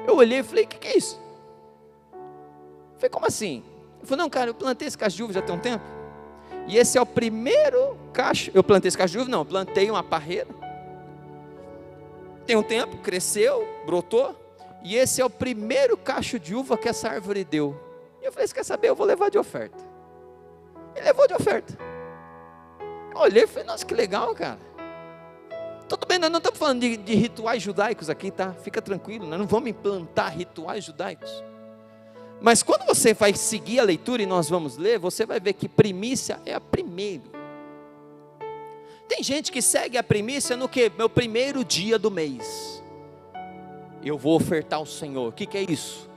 Eu olhei e falei, o que é isso? Eu falei, como assim? Ele falou, não cara, eu plantei esse cacho de uva já tem um tempo. E esse é o primeiro cacho, eu plantei esse cacho de uva? Não, eu plantei uma parreira. Tem um tempo, cresceu, brotou, e esse é o primeiro cacho de uva que essa árvore deu. E eu falei, você quer saber, eu vou levar de oferta. Ele levou de oferta. Eu olhei e falei, nossa, que legal, cara. Tudo bem, nós não estamos falando de rituais judaicos aqui, tá? Fica tranquilo, nós não vamos implantar rituais judaicos. Mas quando você vai seguir a leitura e nós vamos ler, você vai ver que primícia é a primeira. Tem gente que segue a primícia no que? Meu primeiro dia do mês. Eu vou ofertar ao Senhor. O que é isso?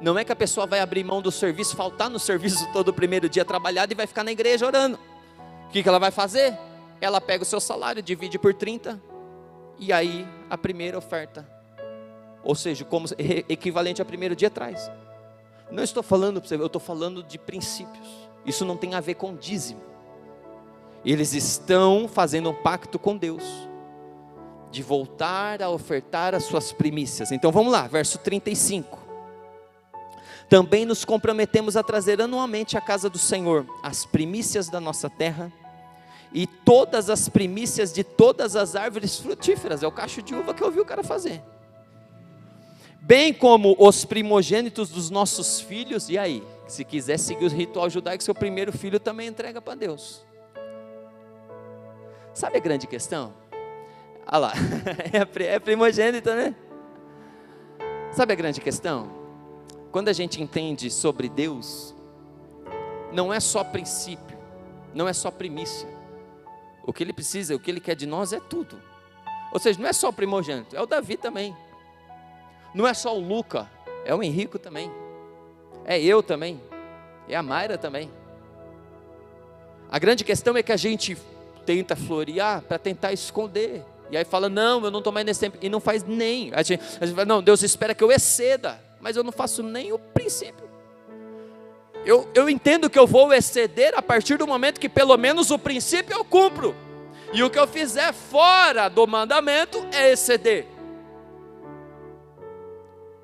Não é que a pessoa vai abrir mão do serviço, faltar no serviço todo o primeiro dia trabalhado e vai ficar na igreja orando. O que ela vai fazer? Ela pega o seu salário, divide por 30, e aí a primeira oferta, ou seja, como equivalente ao primeiro dia traz. Não estou falando para você, eu estou falando de princípios. Isso não tem a ver com dízimo. Eles estão fazendo um pacto com Deus, de voltar a ofertar as suas primícias. Então vamos lá, verso 35. Também nos comprometemos a trazer anualmente à casa do Senhor as primícias da nossa terra, e todas as primícias de todas as árvores frutíferas. É o cacho de uva que eu vi o cara fazer. Bem como os primogênitos dos nossos filhos. E aí, se quiser seguir o ritual judaico, seu primeiro filho também entrega para Deus. Sabe a grande questão? Olha lá, é primogênito, né? Sabe a grande questão? Quando a gente entende sobre Deus, não é só princípio, não é só primícia. O que Ele precisa, o que Ele quer de nós é tudo. Ou seja, não é só o primogênito, é o Davi também. Não é só o Luca, é o Henrico também. É eu também, é a Mayra também. A grande questão é que a gente tenta florear para tentar esconder. E aí fala, não, eu não estou mais nesse tempo. E não faz nem. A gente fala, não, Deus espera que eu exceda. Mas eu não faço nem o princípio. Eu entendo que eu vou exceder a partir do momento que pelo menos o princípio eu cumpro. E o que eu fizer fora do mandamento é exceder.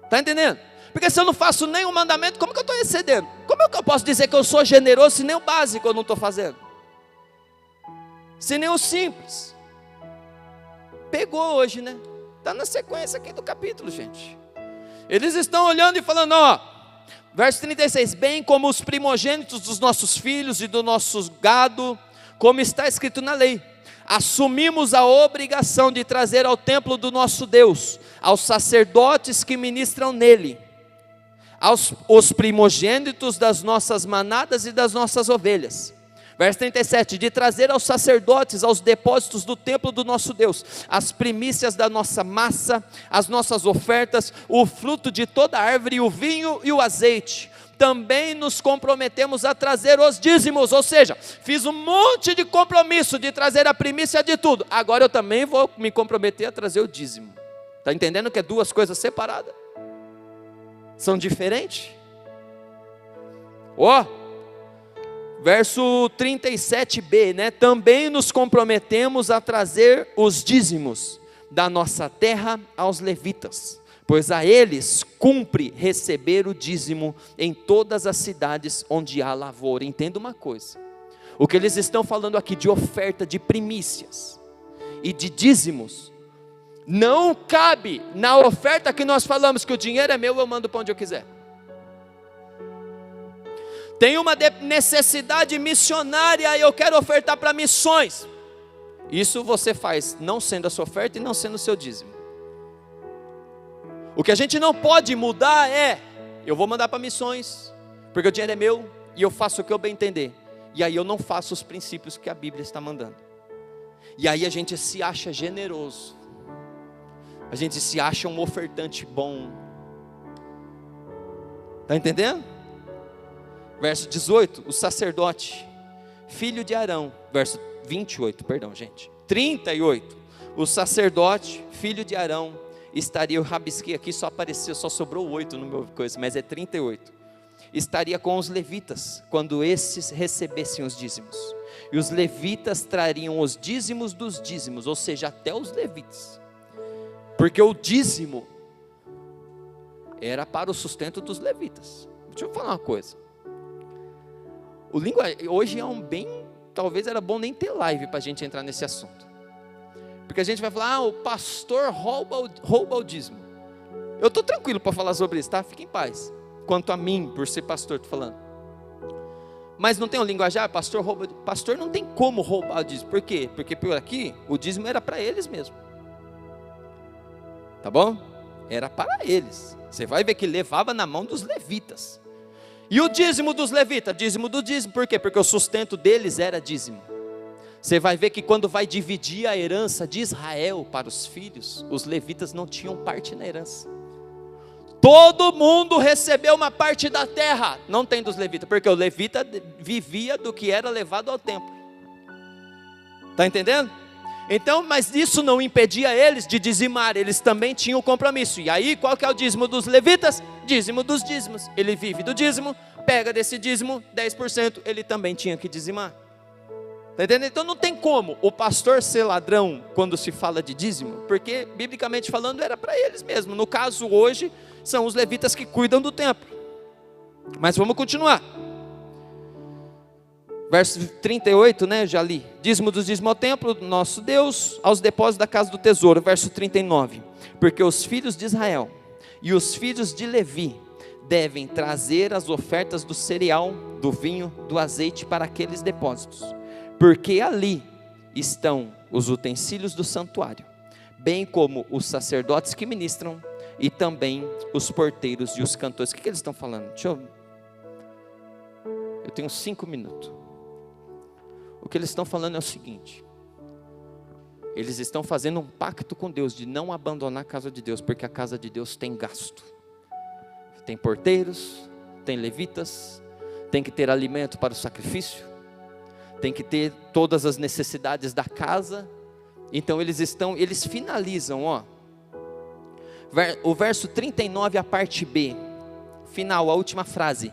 Está entendendo? Porque se eu não faço nem o mandamento, como que eu estou excedendo? Como é que eu posso dizer que eu sou generoso se nem o básico eu não estou fazendo? Se nem o simples. Pegou hoje, né? Está na sequência aqui do capítulo, gente. Eles estão olhando e falando, ó, verso 36, bem como os primogênitos dos nossos filhos e do nosso gado, como está escrito na lei, assumimos a obrigação de trazer ao templo do nosso Deus, aos sacerdotes que ministram nele, os primogênitos das nossas manadas e das nossas ovelhas. Verso 37, de trazer aos sacerdotes, aos depósitos do templo do nosso Deus, as primícias da nossa massa, as nossas ofertas, o fruto de toda árvore, o vinho e o azeite. Também nos comprometemos a trazer os dízimos, ou seja, fiz um monte de compromisso de trazer a primícia de tudo, agora eu também vou me comprometer a trazer o dízimo. Está entendendo que é duas coisas separadas? São diferentes? Verso 37b, né? Também nos comprometemos a trazer os dízimos da nossa terra aos levitas, pois a eles cumpre receber o dízimo em todas as cidades onde há lavoura. Entenda uma coisa, o que eles estão falando aqui de oferta de primícias e de dízimos, não cabe na oferta que nós falamos que o dinheiro é meu, eu mando para onde eu quiser. Tem uma necessidade missionária e eu quero ofertar para missões. Isso você faz não sendo a sua oferta e não sendo o seu dízimo. O que a gente não pode mudar é, eu vou mandar para missões, porque o dinheiro é meu e eu faço o que eu bem entender. E aí eu não faço os princípios que a Bíblia está mandando. E aí a gente se acha generoso. A gente se acha um ofertante bom. Está entendendo? Verso 18, o sacerdote, filho de Arão, verso 28, perdão gente, 38, o sacerdote, filho de Arão, estaria, eu rabisquei aqui, só apareceu, só sobrou 8 no meu coisa, mas é 38, estaria com os levitas, quando esses recebessem os dízimos, e os levitas trariam os dízimos dos dízimos, ou seja, até os levitas, porque o dízimo era para o sustento dos levitas. Deixa eu falar uma coisa, hoje é talvez era bom nem ter live para a gente entrar nesse assunto, porque a gente vai falar, o pastor rouba o dízimo. Eu estou tranquilo para falar sobre isso, tá? Fique em paz, quanto a mim, por ser pastor, estou falando, mas não tem um linguajar, pastor rouba, pastor não tem como roubar o dízimo, por quê? Porque por aqui, o dízimo era para eles mesmo, tá bom? Era para eles, você vai ver que levava na mão dos levitas. E o dízimo dos levitas? Dízimo do dízimo, por quê? Porque o sustento deles era dízimo. Você vai ver que quando vai dividir a herança de Israel para os filhos, os levitas não tinham parte na herança. Todo mundo recebeu uma parte da terra, não tem dos levitas, porque o levita vivia do que era levado ao templo. Está entendendo? Então, mas isso não impedia eles de dizimar, eles também tinham compromisso. E aí, qual que é o dízimo dos levitas? Dízimo dos dízimos. Ele vive do dízimo, pega desse dízimo 10%, ele também tinha que dizimar. Está entendendo? Então não tem como o pastor ser ladrão quando se fala de dízimo, porque biblicamente falando era para eles mesmo. No caso hoje, são os levitas que cuidam do templo. Mas vamos continuar. Verso 38, né, já li. Dízimo dos dízimos ao templo do nosso Deus, aos depósitos da casa do tesouro. Verso 39. Porque os filhos de Israel e os filhos de Levi devem trazer as ofertas do cereal, do vinho, do azeite para aqueles depósitos. Porque ali estão os utensílios do santuário, bem como os sacerdotes que ministram e também os porteiros e os cantores. O que eles estão falando? Eu tenho 5 minutos. O que eles estão falando é o seguinte: eles estão fazendo um pacto com Deus de não abandonar a casa de Deus, porque a casa de Deus tem gasto, tem porteiros, tem levitas, tem que ter alimento para o sacrifício, tem que ter todas as necessidades da casa. Então eles finalizam, o verso 39, a parte B, final, a última frase: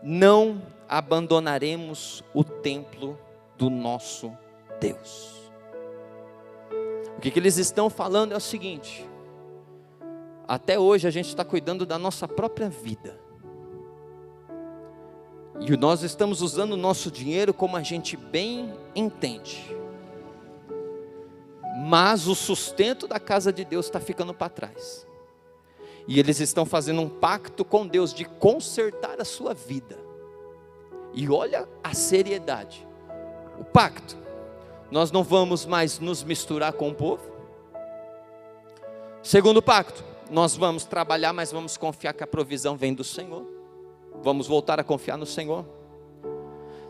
não abandonaremos o templo do nosso Deus. O que eles estão falando é o seguinte: até hoje a gente está cuidando da nossa própria vida, e nós estamos usando o nosso dinheiro como a gente bem entende, mas o sustento da casa de Deus está ficando para trás, e eles estão fazendo um pacto com Deus de consertar a sua vida. E olha a seriedade. O pacto: nós não vamos mais nos misturar com o povo. Segundo pacto: nós vamos trabalhar, mas vamos confiar que a provisão vem do Senhor. Vamos voltar a confiar no Senhor.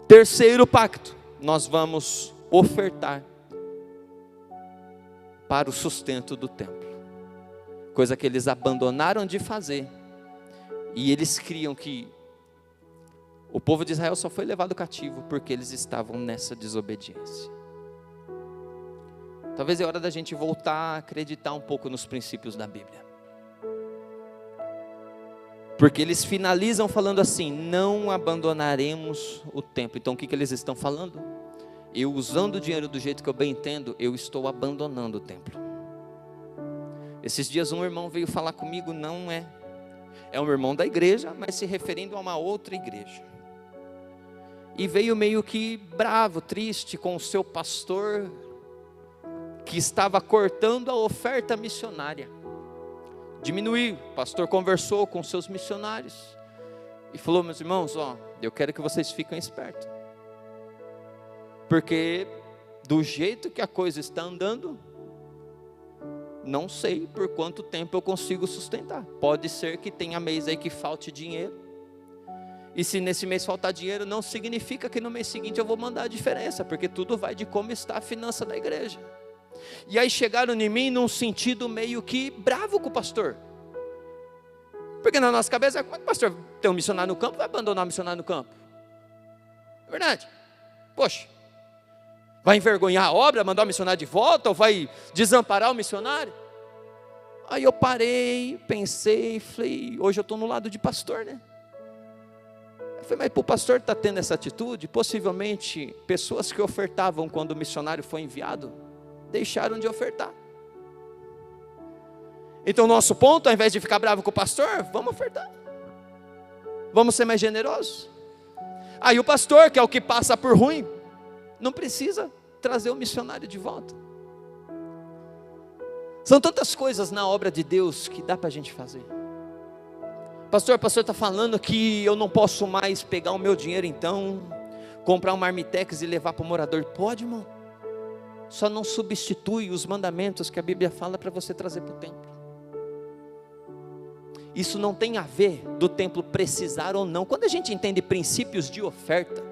Terceiro pacto: nós vamos ofertar para o sustento do templo. Coisa que eles abandonaram de fazer. E eles criam que o povo de Israel só foi levado cativo porque eles estavam nessa desobediência. Talvez é hora da gente voltar a acreditar um pouco nos princípios da Bíblia. Porque eles finalizam falando assim: não abandonaremos o templo. Então o que eles estão falando? Eu, usando o dinheiro do jeito que eu bem entendo, eu estou abandonando o templo. Esses dias um irmão veio falar comigo, é um irmão da igreja, mas se referindo a uma outra igreja. E veio meio que bravo, triste com o seu pastor, que estava cortando a oferta missionária. Diminuiu. O pastor conversou com seus missionários e falou: meus irmãos, eu quero que vocês fiquem espertos, porque do jeito que a coisa está andando, não sei por quanto tempo eu consigo sustentar. Pode ser que tenha mês aí que falte dinheiro, e se nesse mês faltar dinheiro, não significa que no mês seguinte eu vou mandar a diferença, porque tudo vai de como está a finança da igreja. E aí chegaram em mim num sentido meio que bravo com o pastor, porque na nossa cabeça, como é que o pastor tem um missionário no campo, vai abandonar o missionário no campo? É verdade. Poxa, vai envergonhar a obra, mandar o missionário de volta, ou vai desamparar o missionário? Aí eu parei, pensei, falei: hoje eu estou no lado de pastor, né? Eu falei: mas para o pastor estar tendo essa atitude, possivelmente pessoas que ofertavam quando o missionário foi enviado, deixaram de ofertar. Então nosso ponto, ao invés de ficar bravo com o pastor, vamos ofertar, vamos ser mais generosos. Aí o pastor, que é o que passa por ruim, não precisa trazer o missionário de volta. São tantas coisas na obra de Deus que dá para a gente fazer. Pastor, o pastor está falando que eu não posso mais pegar o meu dinheiro, então comprar um marmitex e levar para o morador. Pode, irmão. Só não substitui os mandamentos que a Bíblia fala para você trazer para o templo. Isso não tem a ver do templo precisar ou não. Quando a gente entende princípios de oferta,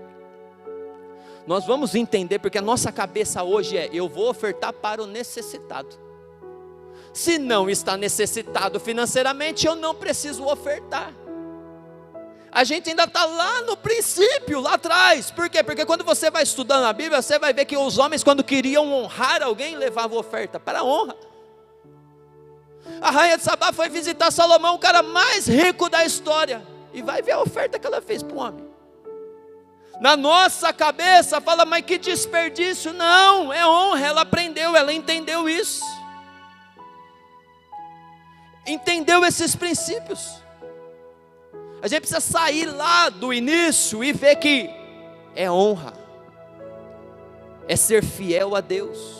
nós vamos entender, porque a nossa cabeça hoje é: eu vou ofertar para o necessitado. Se não está necessitado financeiramente, eu não preciso ofertar. A gente ainda está lá no princípio, lá atrás. Por quê? Porque quando você vai estudando a Bíblia, você vai ver que os homens, quando queriam honrar alguém, levavam oferta para a honra. A rainha de Sabá foi visitar Salomão, o cara mais rico da história, e vai ver a oferta que ela fez para o homem. Na nossa cabeça fala: mas que desperdício. Não, é honra. Ela aprendeu, ela entendeu isso, entendeu esses princípios. A gente precisa sair lá do início e ver que é honra, é ser fiel a Deus.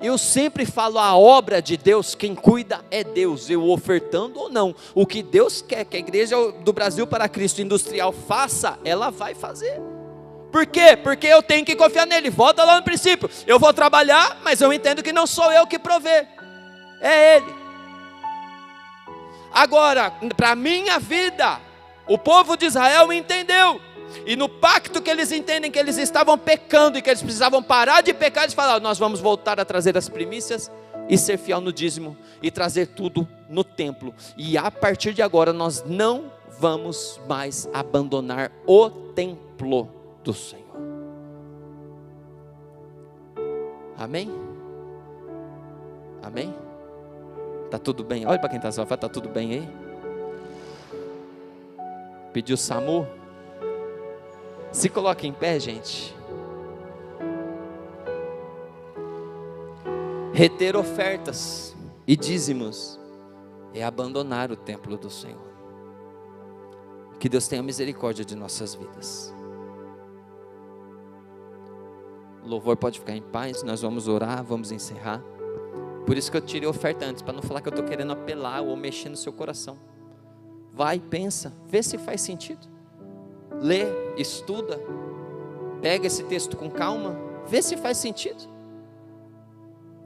Eu sempre falo: a obra de Deus, quem cuida é Deus, eu ofertando ou não. O que Deus quer que a igreja do Brasil para Cristo Industrial faça, ela vai fazer. Por quê? Porque eu tenho que confiar nele. Volta lá no princípio: eu vou trabalhar, mas eu entendo que não sou eu que provê, é Ele. Agora, para a minha vida, o povo de Israel entendeu, e no pacto que eles entendem que eles estavam pecando e que eles precisavam parar de pecar, eles falaram: nós vamos voltar a trazer as primícias e ser fiel no dízimo e trazer tudo no templo. E a partir de agora nós não vamos mais abandonar o templo do Senhor. Amém? Amém? Tá tudo bem? Olha para quem está sofrendo, tá tudo bem aí? Pediu SAMU? Se coloque em pé, gente. Reter ofertas e dízimos é abandonar o templo do Senhor. Que Deus tenha misericórdia de nossas vidas. O louvor pode ficar em paz, nós vamos orar, vamos encerrar. Por isso que eu tirei a oferta antes, para não falar que eu estou querendo apelar ou mexer no seu coração. Vai, pensa, vê se faz sentido. Lê, estuda, pega esse texto com calma, vê se faz sentido.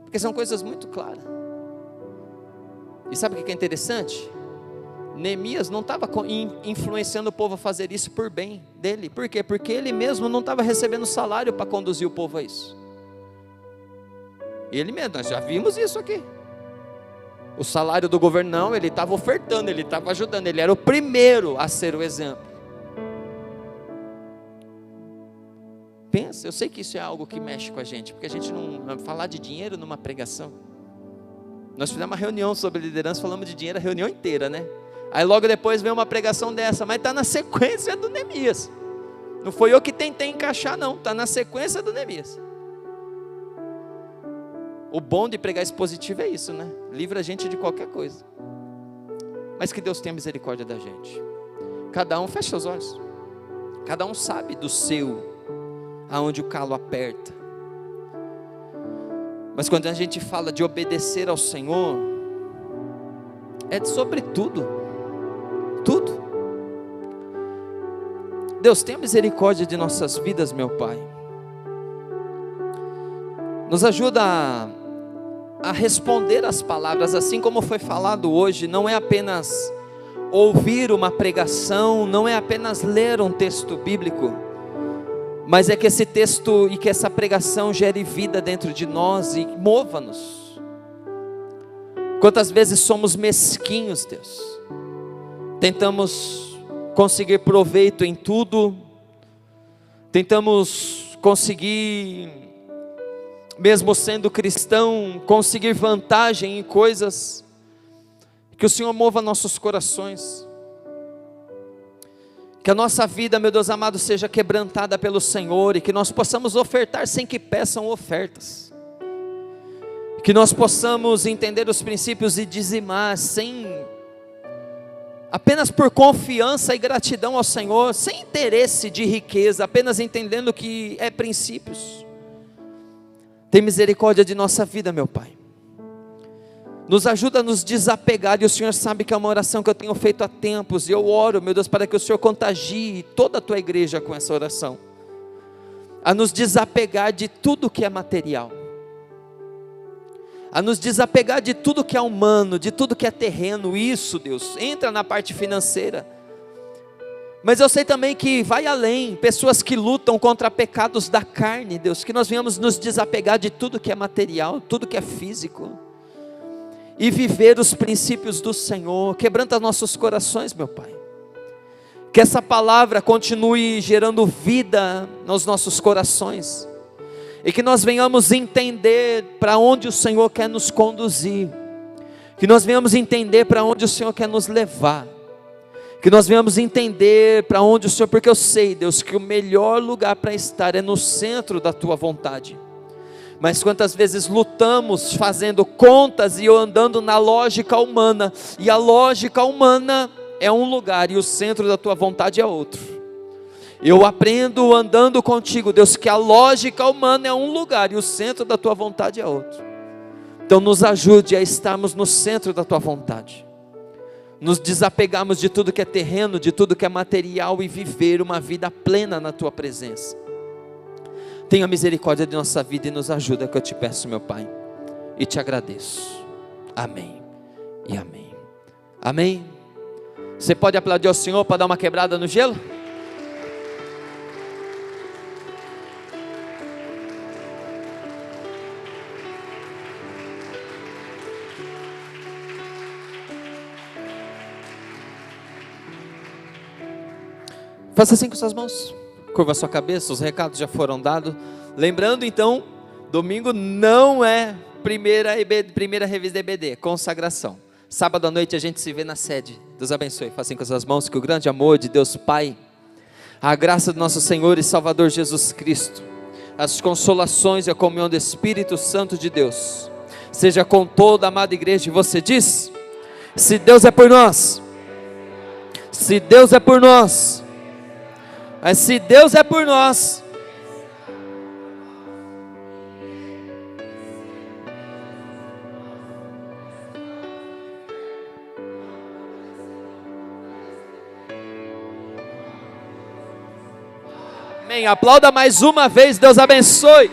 Porque são coisas muito claras. E sabe o que é interessante? Neemias não estava influenciando o povo a fazer isso por bem dele. Por quê? Porque ele mesmo não estava recebendo salário para conduzir o povo a isso. Ele mesmo, nós já vimos isso aqui. O salário do governo não, ele estava ofertando, ele estava ajudando, ele era o primeiro a ser o exemplo. Pensa, eu sei que isso é algo que mexe com a gente, porque a gente não falar de dinheiro numa pregação. Nós fizemos uma reunião sobre liderança, falamos de dinheiro a reunião inteira, né? Aí logo depois vem uma pregação dessa, mas está na sequência do Neemias. Não foi eu que tentei encaixar não, está na sequência do Neemias. O bom de pregar expositivo é isso, né? Livra a gente de qualquer coisa. Mas que Deus tenha misericórdia da gente. Cada um fecha os olhos. Cada um sabe do seu, aonde o calo aperta. Mas quando a gente fala de obedecer ao Senhor, é sobre tudo. Tudo. Deus, tenha misericórdia de nossas vidas, meu Pai. Nos ajuda a responder as palavras, assim como foi falado hoje. Não é apenas ouvir uma pregação, não é apenas ler um texto bíblico, mas é que esse texto e que essa pregação gere vida dentro de nós e mova-nos. Quantas vezes somos mesquinhos, Deus, tentamos conseguir proveito em tudo, tentamos conseguir, mesmo sendo cristão, conseguir vantagem em coisas. Que o Senhor mova nossos corações, que a nossa vida, meu Deus amado, seja quebrantada pelo Senhor, e que nós possamos ofertar sem que peçam ofertas, que nós possamos entender os princípios e dizimar apenas por confiança e gratidão ao Senhor, sem interesse de riqueza, apenas entendendo que é princípios. Tem misericórdia de nossa vida, meu Pai. Nos ajuda a nos desapegar, e o Senhor sabe que é uma oração que eu tenho feito há tempos, e eu oro, meu Deus, para que o Senhor contagie toda a tua igreja com essa oração, a nos desapegar de tudo que é material, a nos desapegar de tudo que é humano, de tudo que é terreno. Isso, Deus, entra na parte financeira, mas eu sei também que vai além, pessoas que lutam contra pecados da carne, Deus, que nós venhamos nos desapegar de tudo que é material, tudo que é físico, e viver os princípios do Senhor. Quebranta nossos corações, meu Pai, que essa palavra continue gerando vida nos nossos corações, e que nós venhamos entender para onde o Senhor quer nos conduzir, que nós venhamos entender para onde o Senhor quer nos levar, que nós venhamos entender para onde o Senhor, porque eu sei, Deus, que o melhor lugar para estar é no centro da tua vontade. Mas quantas vezes lutamos fazendo contas e andando na lógica humana, e a lógica humana é um lugar e o centro da tua vontade é outro. Eu aprendo andando contigo, Deus, que a lógica humana é um lugar e o centro da tua vontade é outro. Então nos ajude a estarmos no centro da tua vontade, nos desapegarmos de tudo que é terreno, de tudo que é material, e viver uma vida plena na tua presença. Tenha misericórdia de nossa vida e nos ajuda, que eu te peço, meu Pai, e te agradeço. Amém e amém. Amém. Você pode aplaudir ao Senhor para dar uma quebrada no gelo? Faça assim com suas mãos, curva a sua cabeça, os recados já foram dados. Lembrando então, domingo não é primeira revista EBD, consagração. Sábado à noite a gente se vê na sede. Deus abençoe. Faça assim com as suas mãos, que o grande amor de Deus Pai, a graça do nosso Senhor e Salvador Jesus Cristo, as consolações e a comunhão do Espírito Santo de Deus, seja com toda a amada igreja. E você diz: se Deus é por nós, se Deus é por nós, mas se Deus é por nós, amém. Aplauda mais uma vez. Deus abençoe.